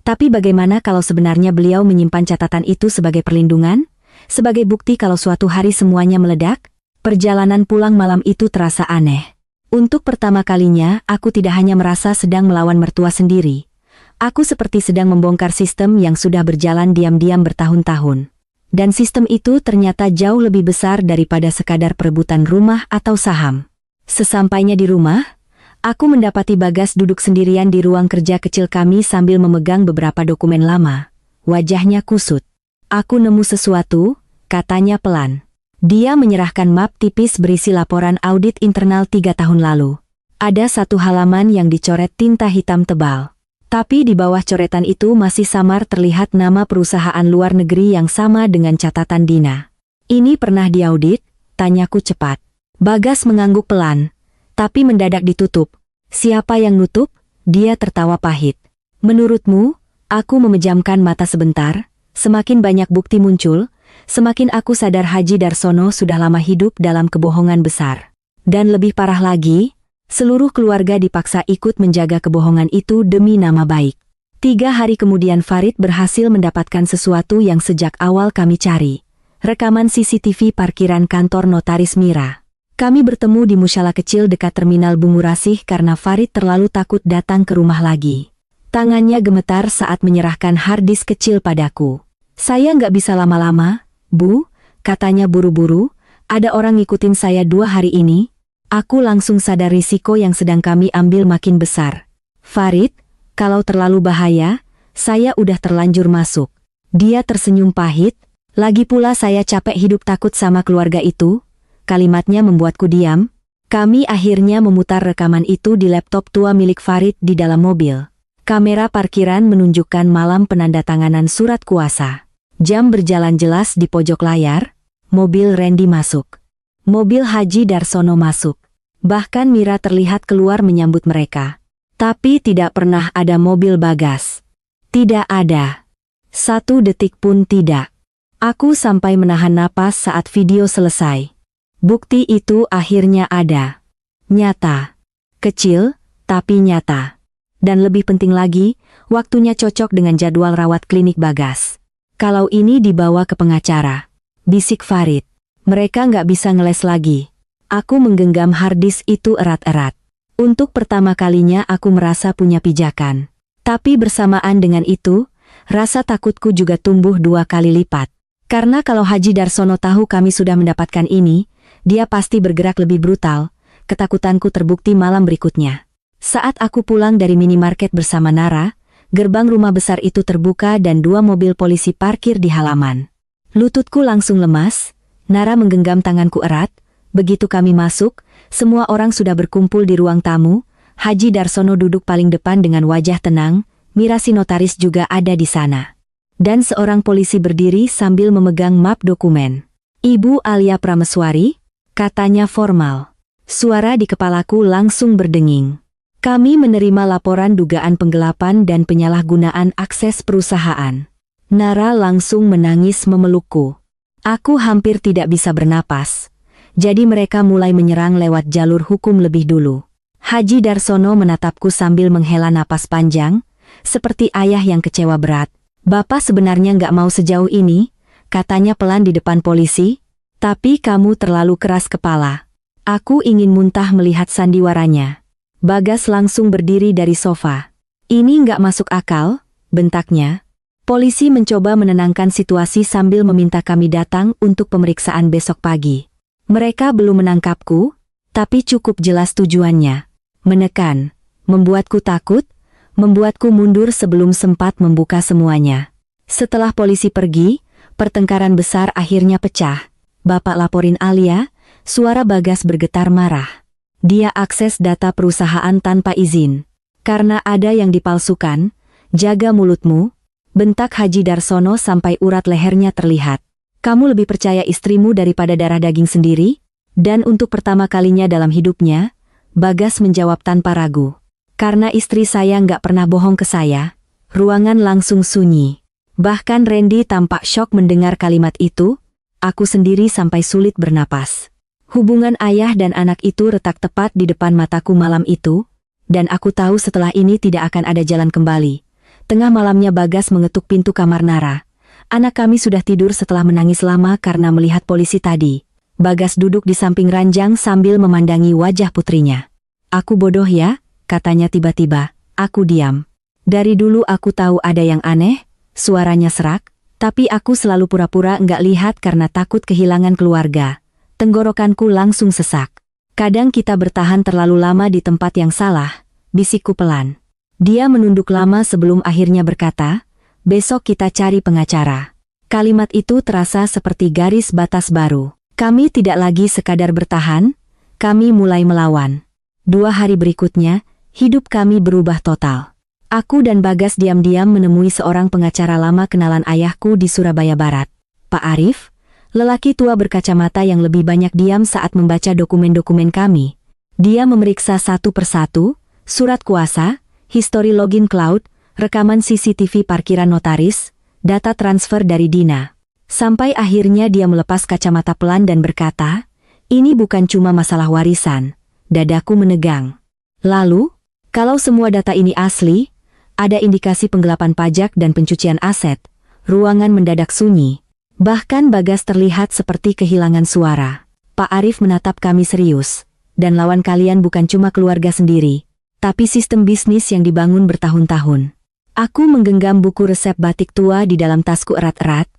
A: Tapi bagaimana kalau sebenarnya beliau menyimpan catatan itu sebagai perlindungan? Sebagai bukti kalau suatu hari semuanya meledak? Perjalanan pulang malam itu terasa aneh. Untuk pertama kalinya, aku tidak hanya merasa sedang melawan mertua sendiri. Aku seperti sedang membongkar sistem yang sudah berjalan diam-diam bertahun-tahun. Dan sistem itu ternyata jauh lebih besar daripada sekadar perebutan rumah atau saham. Sesampainya di rumah, aku mendapati Bagas duduk sendirian di ruang kerja kecil kami sambil memegang beberapa dokumen lama. Wajahnya kusut. "Aku nemu sesuatu," katanya pelan. Dia menyerahkan map tipis berisi laporan audit internal 3 tahun lalu. Ada satu halaman yang dicoret tinta hitam tebal. Tapi di bawah coretan itu masih samar terlihat nama perusahaan luar negeri yang sama dengan catatan Dina. "Ini pernah diaudit?" tanyaku cepat. Bagas mengangguk pelan, tapi mendadak ditutup. "Siapa yang nutup?" Dia tertawa pahit. "Menurutmu?" Aku memejamkan mata sebentar. Semakin banyak bukti muncul, semakin aku sadar Haji Darsono sudah lama hidup dalam kebohongan besar. Dan lebih parah lagi, seluruh keluarga dipaksa ikut menjaga kebohongan itu demi nama baik. 3 hari kemudian Farid berhasil mendapatkan sesuatu yang sejak awal kami cari. Rekaman CCTV parkiran kantor notaris Mira. Kami bertemu di musyalah kecil dekat terminal Bungurasih karena Farid terlalu takut datang ke rumah lagi. Tangannya gemetar saat menyerahkan harddisk kecil padaku. "Saya nggak bisa lama-lama, Bu," katanya buru-buru. "Ada orang ngikutin saya 2 hari ini." Aku langsung sadar risiko yang sedang kami ambil makin besar. "Farid, kalau terlalu bahaya, saya udah terlanjur masuk." Dia tersenyum pahit. "Lagi pula saya capek hidup takut sama keluarga itu." Kalimatnya membuatku diam. Kami akhirnya memutar rekaman itu di laptop tua milik Farid di dalam mobil. Kamera parkiran menunjukkan malam penandatanganan surat kuasa. Jam berjalan jelas di pojok layar. Mobil Randy masuk. Mobil Haji Darsono masuk. Bahkan Mira terlihat keluar menyambut mereka. Tapi tidak pernah ada mobil Bagas. Tidak ada. 1 detik pun tidak. Aku sampai menahan napas saat video selesai. Bukti itu akhirnya ada. Nyata. Kecil, tapi nyata. Dan lebih penting lagi, waktunya cocok dengan jadwal rawat klinik Bagas. "Kalau ini dibawa ke pengacara," bisik Farid, "mereka nggak bisa ngeles lagi." Aku menggenggam harddisk itu erat-erat. Untuk pertama kalinya aku merasa punya pijakan. Tapi bersamaan dengan itu, rasa takutku juga tumbuh 2 kali lipat. Karena kalau Haji Darsono tahu kami sudah mendapatkan ini, dia pasti bergerak lebih brutal. Ketakutanku terbukti malam berikutnya. Saat aku pulang dari minimarket bersama Nara, gerbang rumah besar itu terbuka dan 2 mobil polisi parkir di halaman. Lututku langsung lemas, Nara menggenggam tanganku erat. Begitu kami masuk, semua orang sudah berkumpul di ruang tamu, Haji Darsono duduk paling depan dengan wajah tenang, Mira si notaris juga ada di sana. Dan seorang polisi berdiri sambil memegang map dokumen. Ibu Alia Prameswari, katanya formal. Suara di kepalaku langsung berdenging. Kami menerima laporan dugaan penggelapan dan penyalahgunaan akses perusahaan. Nara langsung menangis memelukku. Aku hampir tidak bisa bernapas. Jadi mereka mulai menyerang lewat jalur hukum lebih dulu. Haji Darsono menatapku sambil menghela napas panjang, seperti ayah yang kecewa berat. Bapak sebenarnya nggak mau sejauh ini, katanya pelan di depan polisi, tapi kamu terlalu keras kepala. Aku ingin muntah melihat sandiwaranya. Bagas langsung berdiri dari sofa. Ini nggak masuk akal, bentaknya. Polisi mencoba menenangkan situasi sambil meminta kami datang untuk pemeriksaan besok pagi. Mereka belum menangkapku, tapi cukup jelas tujuannya. Menekan, membuatku takut, membuatku mundur sebelum sempat membuka semuanya. Setelah polisi pergi, pertengkaran besar akhirnya pecah. Bapak laporin Alia, suara Bagas bergetar marah. Dia akses data perusahaan tanpa izin. Karena ada yang dipalsukan, jaga mulutmu, bentak Haji Darsono sampai urat lehernya terlihat. Kamu lebih percaya istrimu daripada darah daging sendiri? Dan untuk pertama kalinya dalam hidupnya, Bagas menjawab tanpa ragu. Karena istri saya nggak pernah bohong ke saya, ruangan langsung sunyi. Bahkan Randy tampak syok mendengar kalimat itu, aku sendiri sampai sulit bernapas. Hubungan ayah dan anak itu retak tepat di depan mataku malam itu, dan aku tahu setelah ini tidak akan ada jalan kembali. Tengah malamnya Bagas mengetuk pintu kamar Nara. Anak kami sudah tidur setelah menangis lama karena melihat polisi tadi. Bagas duduk di samping ranjang sambil memandangi wajah putrinya. Aku bodoh ya, katanya tiba-tiba. Aku diam. Dari dulu aku tahu ada yang aneh, suaranya serak, tapi aku selalu pura-pura nggak lihat karena takut kehilangan keluarga. Tenggorokanku langsung sesak. Kadang kita bertahan terlalu lama di tempat yang salah, bisikku pelan. Dia menunduk lama sebelum akhirnya berkata, besok kita cari pengacara. Kalimat itu terasa seperti garis batas baru. Kami tidak lagi sekadar bertahan, kami mulai melawan. 2 hari berikutnya, hidup kami berubah total. Aku dan Bagas diam-diam menemui seorang pengacara lama kenalan ayahku di Surabaya Barat. Pak Arif, lelaki tua berkacamata yang lebih banyak diam saat membaca dokumen-dokumen kami. Dia memeriksa satu persatu, surat kuasa, histori login cloud, rekaman CCTV parkiran notaris, data transfer dari Dina. Sampai akhirnya dia melepas kacamata pelan dan berkata, ini bukan cuma masalah warisan. Dadaku menegang. Lalu, kalau semua data ini asli, ada indikasi penggelapan pajak dan pencucian aset, ruangan mendadak sunyi. Bahkan Bagas terlihat seperti kehilangan suara. Pak Arif menatap kami serius. Dan lawan kalian bukan cuma keluarga sendiri, tapi sistem bisnis yang dibangun bertahun-tahun. Aku menggenggam buku resep batik tua di dalam tasku erat-erat.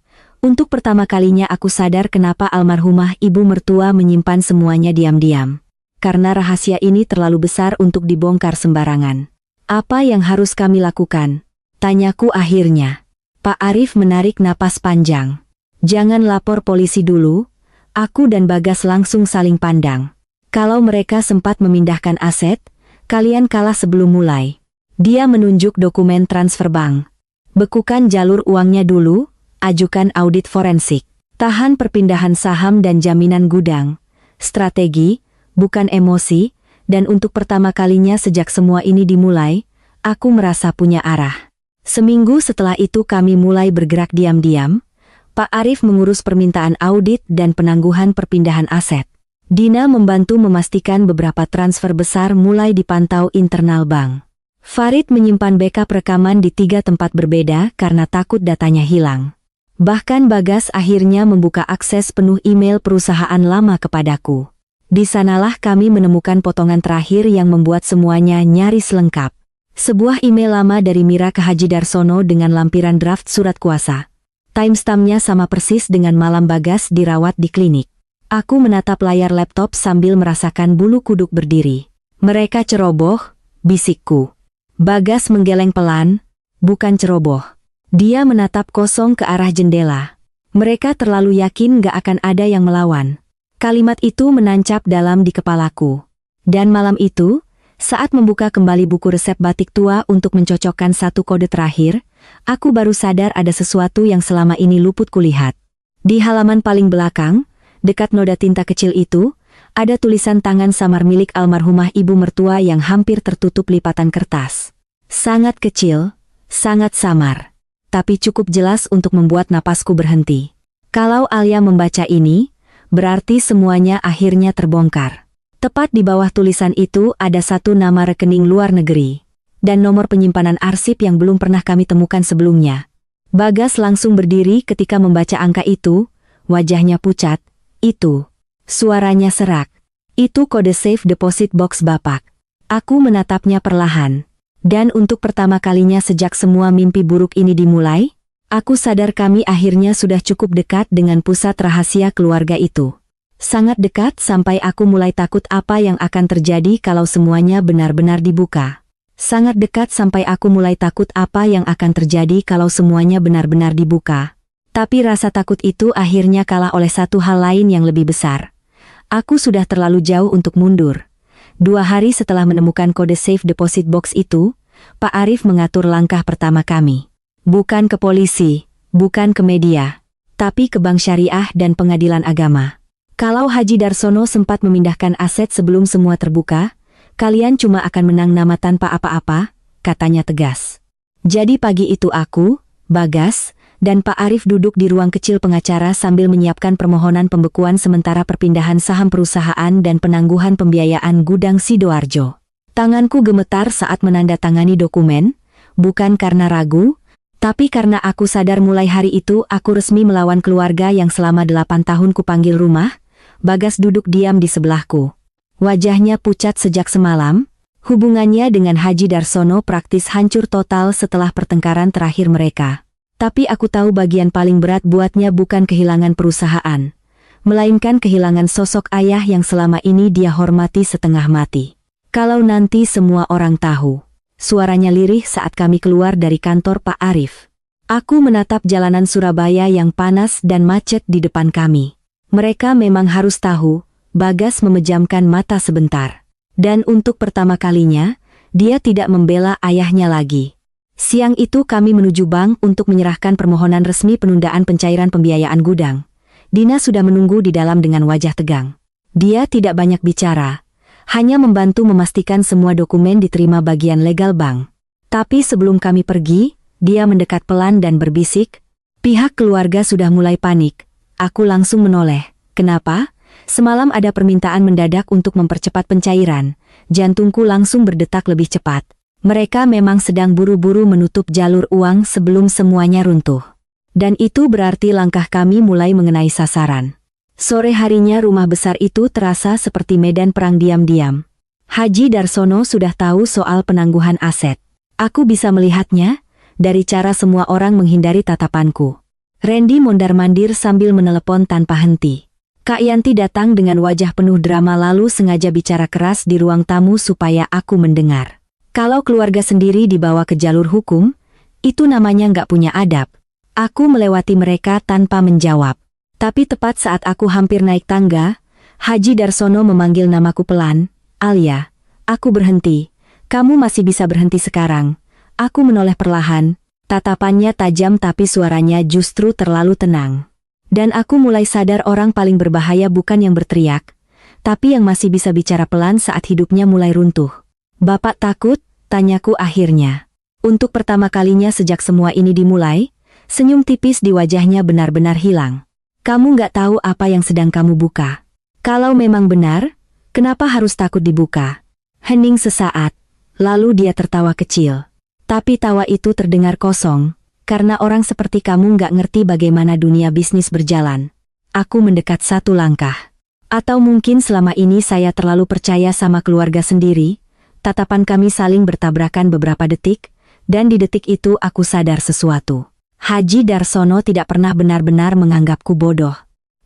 A: Untuk pertama kalinya aku sadar kenapa almarhumah ibu mertua menyimpan semuanya diam-diam. Karena rahasia ini terlalu besar untuk dibongkar sembarangan. Apa yang harus kami lakukan? Tanyaku akhirnya. Pak Arif menarik napas panjang. Jangan lapor polisi dulu. Aku dan Bagas langsung saling pandang. Kalau mereka sempat memindahkan aset, kalian kalah sebelum mulai. Dia menunjuk dokumen transfer bank. Bekukan jalur uangnya dulu. Ajukan audit forensik, tahan perpindahan saham dan jaminan gudang, strategi, bukan emosi, dan untuk pertama kalinya sejak semua ini dimulai, aku merasa punya arah. Seminggu setelah itu kami mulai bergerak diam-diam, Pak Arif mengurus permintaan audit dan penangguhan perpindahan aset. Dina membantu memastikan beberapa transfer besar mulai dipantau internal bank. Farid menyimpan backup rekaman di 3 tempat berbeda karena takut datanya hilang. Bahkan Bagas akhirnya membuka akses penuh email perusahaan lama kepadaku. Di sanalah kami menemukan potongan terakhir yang membuat semuanya nyaris lengkap. Sebuah email lama dari Mira ke Haji Darsono dengan lampiran draft surat kuasa. Timestampnya sama persis dengan malam Bagas dirawat di klinik. Aku menatap layar laptop sambil merasakan bulu kuduk berdiri. Mereka ceroboh, bisikku. Bagas menggeleng pelan, bukan ceroboh. Dia menatap kosong ke arah jendela. Mereka terlalu yakin gak akan ada yang melawan. Kalimat itu menancap dalam di kepalaku. Dan malam itu, Saat membuka kembali buku resep batik tua untuk mencocokkan satu kode terakhir, aku baru sadar ada sesuatu yang selama ini luput kulihat. Di halaman paling belakang, dekat noda tinta kecil itu, ada tulisan tangan samar milik almarhumah ibu mertua yang hampir tertutup lipatan kertas. Sangat kecil, sangat samar, tapi cukup jelas untuk membuat napasku berhenti. Kalau Alia membaca ini, berarti semuanya akhirnya terbongkar. Tepat di bawah tulisan itu ada satu nama rekening luar negeri, dan nomor penyimpanan arsip yang belum pernah kami temukan sebelumnya. Bagas langsung berdiri ketika membaca angka itu, wajahnya pucat. Itu. Suaranya serak. Itu kode safe deposit box Bapak. Aku menatapnya perlahan. Dan untuk pertama kalinya sejak semua mimpi buruk ini dimulai, aku sadar kami akhirnya sudah cukup dekat dengan pusat rahasia keluarga itu. Sangat dekat sampai aku mulai takut apa yang akan terjadi kalau semuanya benar-benar dibuka. Sangat dekat sampai aku mulai takut apa yang akan terjadi kalau semuanya benar-benar dibuka. Tapi rasa takut itu akhirnya kalah oleh satu hal lain yang lebih besar. Aku sudah terlalu jauh untuk mundur. 2 hari setelah menemukan kode safe deposit box itu, Pak Arif mengatur langkah pertama kami. Bukan ke polisi, bukan ke media, tapi ke Bank Syariah dan Pengadilan Agama. Kalau Haji Darsono sempat memindahkan aset sebelum semua terbuka, kalian cuma akan menang nama tanpa apa-apa, katanya tegas. Jadi pagi itu aku, Bagas, dan Pak Arif duduk di ruang kecil pengacara sambil menyiapkan permohonan pembekuan sementara perpindahan saham perusahaan dan penangguhan pembiayaan gudang Sidoarjo. Tanganku gemetar saat menandatangani dokumen, bukan karena ragu, tapi karena aku sadar mulai hari itu aku resmi melawan keluarga yang selama 8 tahun kupanggil rumah. Bagas duduk diam di sebelahku. Wajahnya pucat sejak semalam. Hubungannya dengan Haji Darsono praktis hancur total setelah pertengkaran terakhir mereka. Tapi aku tahu bagian paling berat buatnya bukan kehilangan perusahaan, melainkan kehilangan sosok ayah yang selama ini dia hormati setengah mati. Kalau nanti semua orang tahu. Suaranya lirih saat kami keluar dari kantor Pak Arif. Aku menatap jalanan Surabaya yang panas dan macet di depan kami. Mereka memang harus tahu. Bagas memejamkan mata sebentar. Dan untuk pertama kalinya, dia tidak membela ayahnya lagi. Siang itu kami menuju bank untuk menyerahkan permohonan resmi penundaan pencairan pembiayaan gudang. Dina sudah menunggu di dalam dengan wajah tegang. Dia tidak banyak bicara, hanya membantu memastikan semua dokumen diterima bagian legal bank. Tapi sebelum kami pergi, dia mendekat pelan dan berbisik, "Pihak keluarga sudah mulai panik." Aku langsung menoleh. "Kenapa?" "Semalam ada permintaan mendadak untuk mempercepat pencairan." Jantungku langsung berdetak lebih cepat. Mereka memang sedang buru-buru menutup jalur uang sebelum semuanya runtuh. Dan itu berarti langkah kami mulai mengenai sasaran. Sore harinya rumah besar itu terasa seperti medan perang diam-diam. Haji Darsono sudah tahu soal penangguhan aset. Aku bisa melihatnya dari cara semua orang menghindari tatapanku. Randy mondar-mandir sambil menelepon tanpa henti. Kak Yanti datang dengan wajah penuh drama lalu sengaja bicara keras di ruang tamu supaya aku mendengar. Kalau keluarga sendiri dibawa ke jalur hukum, itu namanya nggak punya adab. Aku melewati mereka tanpa menjawab. Tapi tepat saat aku hampir naik tangga, Haji Darsono memanggil namaku pelan, "Alia." Aku berhenti. "Kamu masih bisa berhenti sekarang." Aku menoleh perlahan. Tatapannya tajam tapi suaranya justru terlalu tenang. Dan aku mulai sadar orang paling berbahaya bukan yang berteriak, tapi yang masih bisa bicara pelan saat hidupnya mulai runtuh. "Bapak takut?" tanyaku akhirnya. Untuk pertama kalinya sejak semua ini dimulai, senyum tipis di wajahnya benar-benar hilang. "Kamu nggak tahu apa yang sedang kamu buka. Kalau memang benar, kenapa harus takut dibuka?" Hening sesaat, lalu dia tertawa kecil. Tapi tawa itu terdengar kosong, karena orang seperti kamu nggak ngerti bagaimana dunia bisnis berjalan. Aku mendekat satu langkah. Atau mungkin selama ini saya terlalu percaya sama keluarga sendiri. Tatapan kami saling bertabrakan beberapa detik, dan di detik itu aku sadar sesuatu. Haji Darsono tidak pernah benar-benar menganggapku bodoh.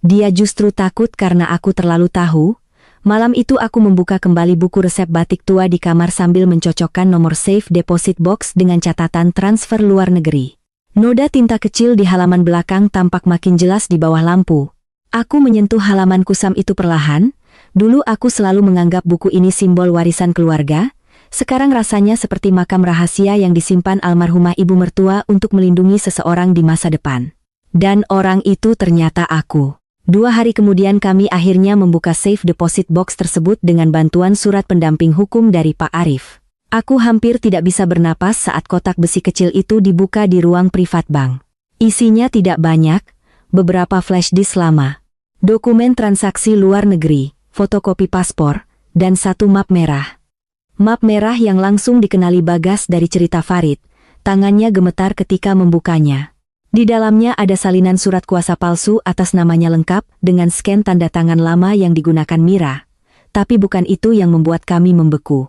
A: Dia justru takut karena aku terlalu tahu. Malam itu aku membuka kembali buku resep batik tua di kamar sambil mencocokkan nomor safe deposit box dengan catatan transfer luar negeri. Noda tinta kecil di halaman belakang tampak makin jelas di bawah lampu. Aku menyentuh halaman kusam itu perlahan. Dulu aku selalu menganggap buku ini simbol warisan keluarga, Sekarang rasanya seperti makam rahasia yang disimpan almarhumah ibu mertua untuk melindungi seseorang di masa depan. Dan orang itu ternyata aku. 2 hari kemudian kami akhirnya membuka safe deposit box tersebut dengan bantuan surat pendamping hukum dari Pak Arif. Aku hampir tidak bisa bernapas saat kotak besi kecil itu dibuka di ruang privat bank. Isinya tidak banyak, beberapa flash disk lama, dokumen transaksi luar negeri, fotokopi paspor, dan 1 map merah. Map merah yang langsung dikenali Bagas dari cerita Farid, tangannya gemetar ketika membukanya. Di dalamnya ada salinan surat kuasa palsu atas namanya lengkap dengan scan tanda tangan lama yang digunakan Mira. Tapi bukan itu yang membuat kami membeku.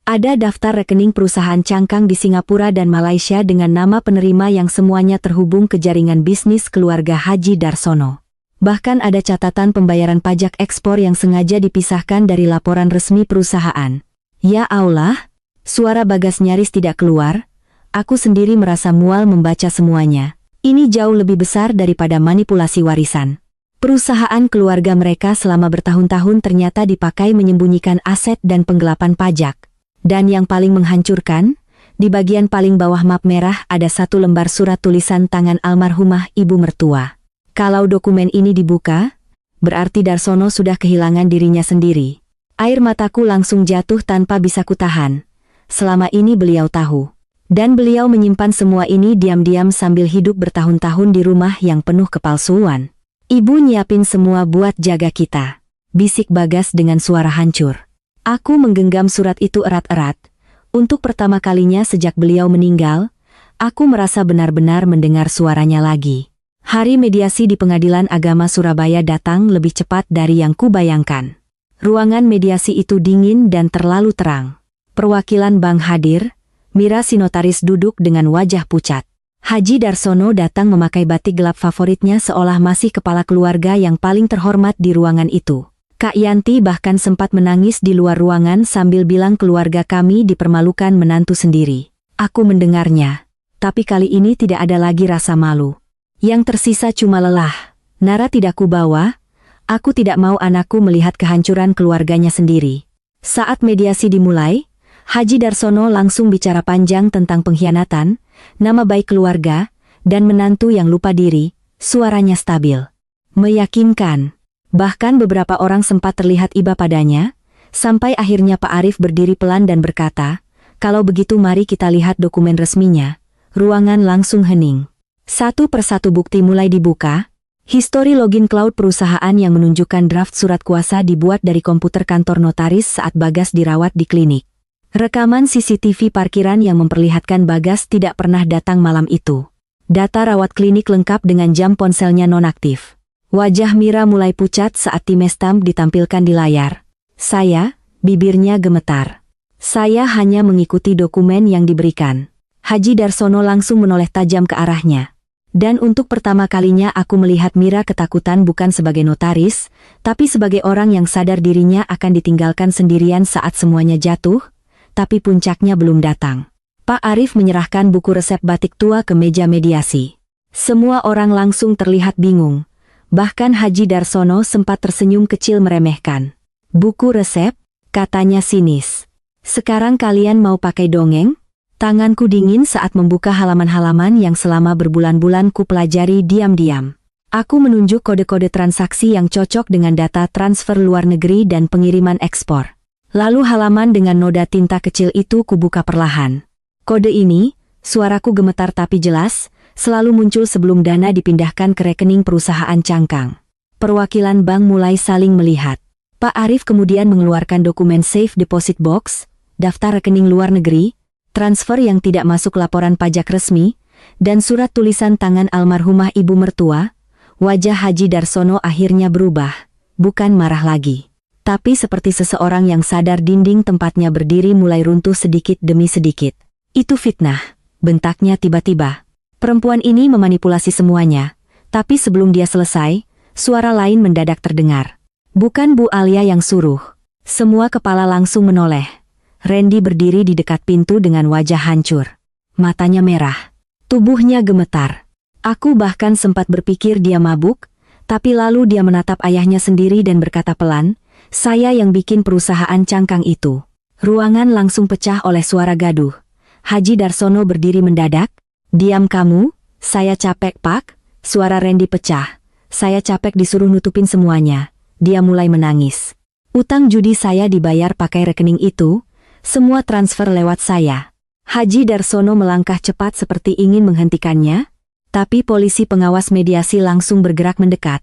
A: Ada daftar rekening perusahaan cangkang di Singapura dan Malaysia dengan nama penerima yang semuanya terhubung ke jaringan bisnis keluarga Haji Darsono. Bahkan ada catatan pembayaran pajak ekspor yang sengaja dipisahkan dari laporan resmi perusahaan. Ya Allah, suara Bagas nyaris tidak keluar. Aku sendiri merasa mual membaca semuanya. Ini jauh lebih besar daripada manipulasi warisan. Perusahaan keluarga mereka selama bertahun-tahun ternyata dipakai menyembunyikan aset dan penggelapan pajak. Dan yang paling menghancurkan, di bagian paling bawah map merah ada 1 lembar surat tulisan tangan almarhumah ibu mertua. Kalau dokumen ini dibuka, berarti Darsono sudah kehilangan dirinya sendiri. Air mataku langsung jatuh tanpa bisa kutahan. Selama ini beliau tahu. Dan beliau menyimpan semua ini diam-diam sambil hidup bertahun-tahun di rumah yang penuh kepalsuan. Ibu nyiapin semua buat jaga kita, bisik Bagas dengan suara hancur. Aku menggenggam surat itu erat-erat. Untuk pertama kalinya sejak beliau meninggal, aku merasa benar-benar mendengar suaranya lagi. Hari mediasi di Pengadilan Agama Surabaya datang lebih cepat dari yang kubayangkan. Ruangan mediasi itu dingin dan terlalu terang. Perwakilan bank hadir. Mira si notaris duduk dengan wajah pucat. Haji Darsono datang memakai batik gelap favoritnya seolah masih kepala keluarga yang paling terhormat di ruangan itu. Kak Yanti bahkan sempat menangis di luar ruangan sambil bilang keluarga kami dipermalukan menantu sendiri. Aku mendengarnya, tapi kali ini tidak ada lagi rasa malu. Yang tersisa cuma lelah. Nara tidak kubawa, aku tidak mau anakku melihat kehancuran keluarganya sendiri. Saat mediasi dimulai, Haji Darsono langsung bicara panjang tentang pengkhianatan, nama baik keluarga, dan menantu yang lupa diri. Suaranya stabil, meyakinkan. Bahkan beberapa orang sempat terlihat iba padanya, sampai akhirnya Pak Arif berdiri pelan dan berkata, kalau begitu mari kita lihat dokumen resminya. Ruangan langsung hening. 1 persatu bukti mulai dibuka. Histori login cloud perusahaan yang menunjukkan draft surat kuasa dibuat dari komputer kantor notaris saat Bagas dirawat di klinik. Rekaman CCTV parkiran yang memperlihatkan Bagas tidak pernah datang malam itu. Data rawat klinik lengkap dengan jam ponselnya nonaktif. Wajah Mira mulai pucat saat timestamp ditampilkan di layar. Bibirnya gemetar. Saya hanya mengikuti dokumen yang diberikan. Haji Darsono langsung menoleh tajam ke arahnya. Dan untuk pertama kalinya aku melihat Mira ketakutan bukan sebagai notaris, tapi sebagai orang yang sadar dirinya akan ditinggalkan sendirian saat semuanya jatuh. Tapi puncaknya belum datang. Pak Arif menyerahkan buku resep batik tua ke meja mediasi. Semua orang langsung terlihat bingung. Bahkan Haji Darsono sempat tersenyum kecil meremehkan. Buku resep, katanya sinis. Sekarang kalian mau pakai dongeng? Tanganku dingin saat membuka halaman-halaman yang selama berbulan-bulan ku pelajari diam-diam. Aku menunjuk kode-kode transaksi yang cocok dengan data transfer luar negeri dan pengiriman ekspor. Lalu halaman dengan noda tinta kecil itu kubuka perlahan. Kode ini, suaraku gemetar tapi jelas, selalu muncul sebelum dana dipindahkan ke rekening perusahaan cangkang. Perwakilan bank mulai saling melihat. Pak Arif kemudian mengeluarkan dokumen safe deposit box, daftar rekening luar negeri, transfer yang tidak masuk laporan pajak resmi, dan surat tulisan tangan almarhumah ibu mertua. Wajah Haji Darsono akhirnya berubah, bukan marah lagi. Tapi seperti seseorang yang sadar dinding tempatnya berdiri mulai runtuh sedikit demi sedikit. Itu fitnah, bentaknya tiba-tiba. Perempuan ini memanipulasi semuanya. Tapi sebelum dia selesai, suara lain mendadak terdengar. Bukan Bu Alia yang suruh. Semua kepala langsung menoleh. Randy berdiri di dekat pintu dengan wajah hancur. Matanya merah. Tubuhnya gemetar. Aku bahkan sempat berpikir dia mabuk, tapi lalu dia menatap ayahnya sendiri dan berkata pelan, saya yang bikin perusahaan cangkang itu. Ruangan langsung pecah oleh suara gaduh. Haji Darsono berdiri mendadak. "Diam kamu, saya capek Pak." Suara Randy pecah. "Saya capek disuruh nutupin semuanya." Dia mulai menangis. "Utang judi saya dibayar pakai rekening itu, semua transfer lewat saya." Haji Darsono melangkah cepat seperti ingin menghentikannya, tapi polisi pengawas mediasi langsung bergerak mendekat.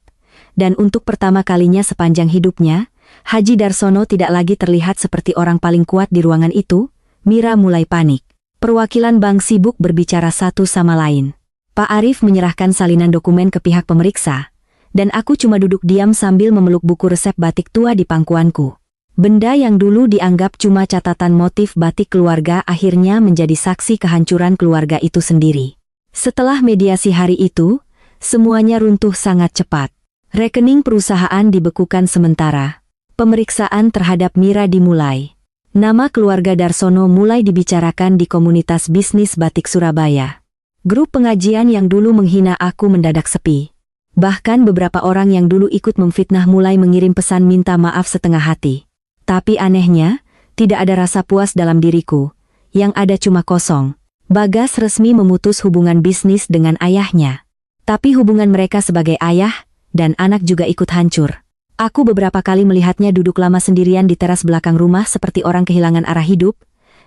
A: Dan untuk pertama kalinya sepanjang hidupnya, Haji Darsono tidak lagi terlihat seperti orang paling kuat di ruangan itu. Mira mulai panik. Perwakilan bank sibuk berbicara satu sama lain. Pak Arif menyerahkan salinan dokumen ke pihak pemeriksa, dan aku cuma duduk diam sambil memeluk buku resep batik tua di pangkuanku. Benda yang dulu dianggap cuma catatan motif batik keluarga akhirnya menjadi saksi kehancuran keluarga itu sendiri. Setelah mediasi hari itu, semuanya runtuh sangat cepat. Rekening perusahaan dibekukan sementara. Pemeriksaan terhadap Mira dimulai. Nama keluarga Darsono mulai dibicarakan di komunitas bisnis batik Surabaya. Grup pengajian yang dulu menghina aku mendadak sepi. Bahkan beberapa orang yang dulu ikut memfitnah mulai mengirim pesan minta maaf setengah hati. Tapi anehnya, tidak ada rasa puas dalam diriku. Yang ada cuma kosong. Bagas resmi memutus hubungan bisnis dengan ayahnya. Tapi hubungan mereka sebagai ayah dan anak juga ikut hancur. Aku beberapa kali melihatnya duduk lama sendirian di teras belakang rumah seperti orang kehilangan arah hidup,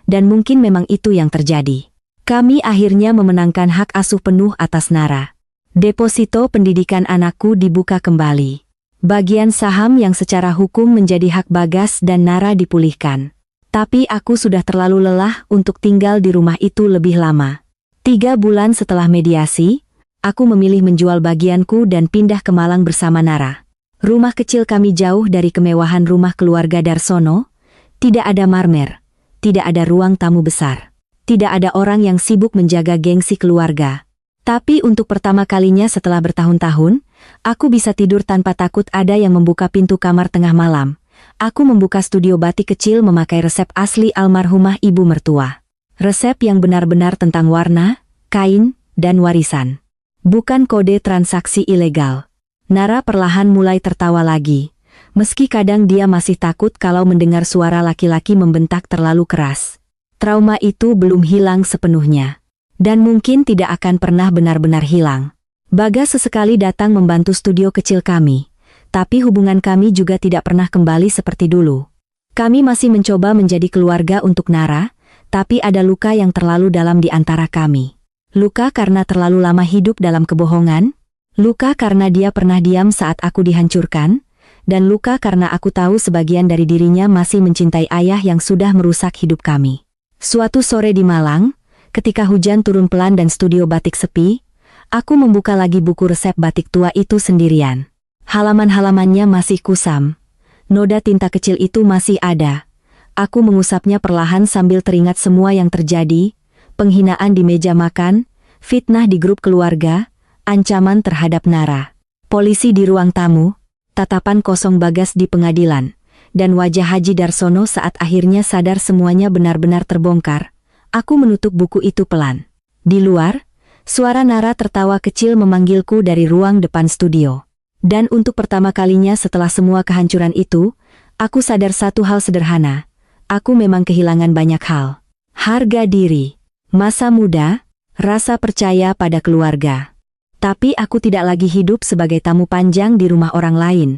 A: dan mungkin memang itu yang terjadi. Kami akhirnya memenangkan hak asuh penuh atas Nara. Deposito pendidikan anakku dibuka kembali. Bagian saham yang secara hukum menjadi hak Bagas dan Nara dipulihkan. Tapi aku sudah terlalu lelah untuk tinggal di rumah itu lebih lama. 3 bulan setelah mediasi, aku memilih menjual bagianku dan pindah ke Malang bersama Nara. Rumah kecil kami jauh dari kemewahan rumah keluarga Darsono. Tidak ada marmer, tidak ada ruang tamu besar, tidak ada orang yang sibuk menjaga gengsi keluarga. Tapi untuk pertama kalinya setelah bertahun-tahun, aku bisa tidur tanpa takut ada yang membuka pintu kamar tengah malam. Aku membuka studio batik kecil memakai resep asli almarhumah ibu mertua. Resep yang benar-benar tentang warna, kain, dan warisan. Bukan kode transaksi ilegal. Nara perlahan mulai tertawa lagi. Meski kadang dia masih takut kalau mendengar suara laki-laki membentak terlalu keras. Trauma itu belum hilang sepenuhnya. Dan mungkin tidak akan pernah benar-benar hilang. Bagas sesekali datang membantu studio kecil kami. Tapi hubungan kami juga tidak pernah kembali seperti dulu. Kami masih mencoba menjadi keluarga untuk Nara, tapi ada luka yang terlalu dalam di antara kami. Luka karena terlalu lama hidup dalam kebohongan. Luka karena dia pernah diam saat aku dihancurkan, dan luka karena aku tahu sebagian dari dirinya masih mencintai ayah yang sudah merusak hidup kami. Suatu sore di Malang, ketika hujan turun pelan dan studio batik sepi, aku membuka lagi buku resep batik tua itu sendirian. Halaman-halamannya masih kusam. Noda tinta kecil itu masih ada. Aku mengusapnya perlahan sambil teringat semua yang terjadi, penghinaan di meja makan, fitnah di grup keluarga, ancaman terhadap Nara, polisi di ruang tamu, tatapan kosong Bagas di pengadilan, dan wajah Haji Darsono saat akhirnya sadar semuanya benar-benar terbongkar. Aku menutup buku itu pelan. Di luar, suara Nara tertawa kecil memanggilku dari ruang depan studio. Dan untuk pertama kalinya setelah semua kehancuran itu, aku sadar satu hal sederhana. Aku memang kehilangan banyak hal. Harga diri, masa muda, rasa percaya pada keluarga. Tapi aku tidak lagi hidup sebagai tamu panjang di rumah orang lain.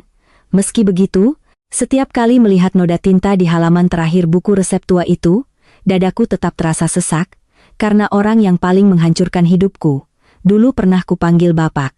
A: Meski begitu, setiap kali melihat noda tinta di halaman terakhir buku resep tua itu, dadaku tetap terasa sesak, karena orang yang paling menghancurkan hidupku, dulu pernah kupanggil Bapak.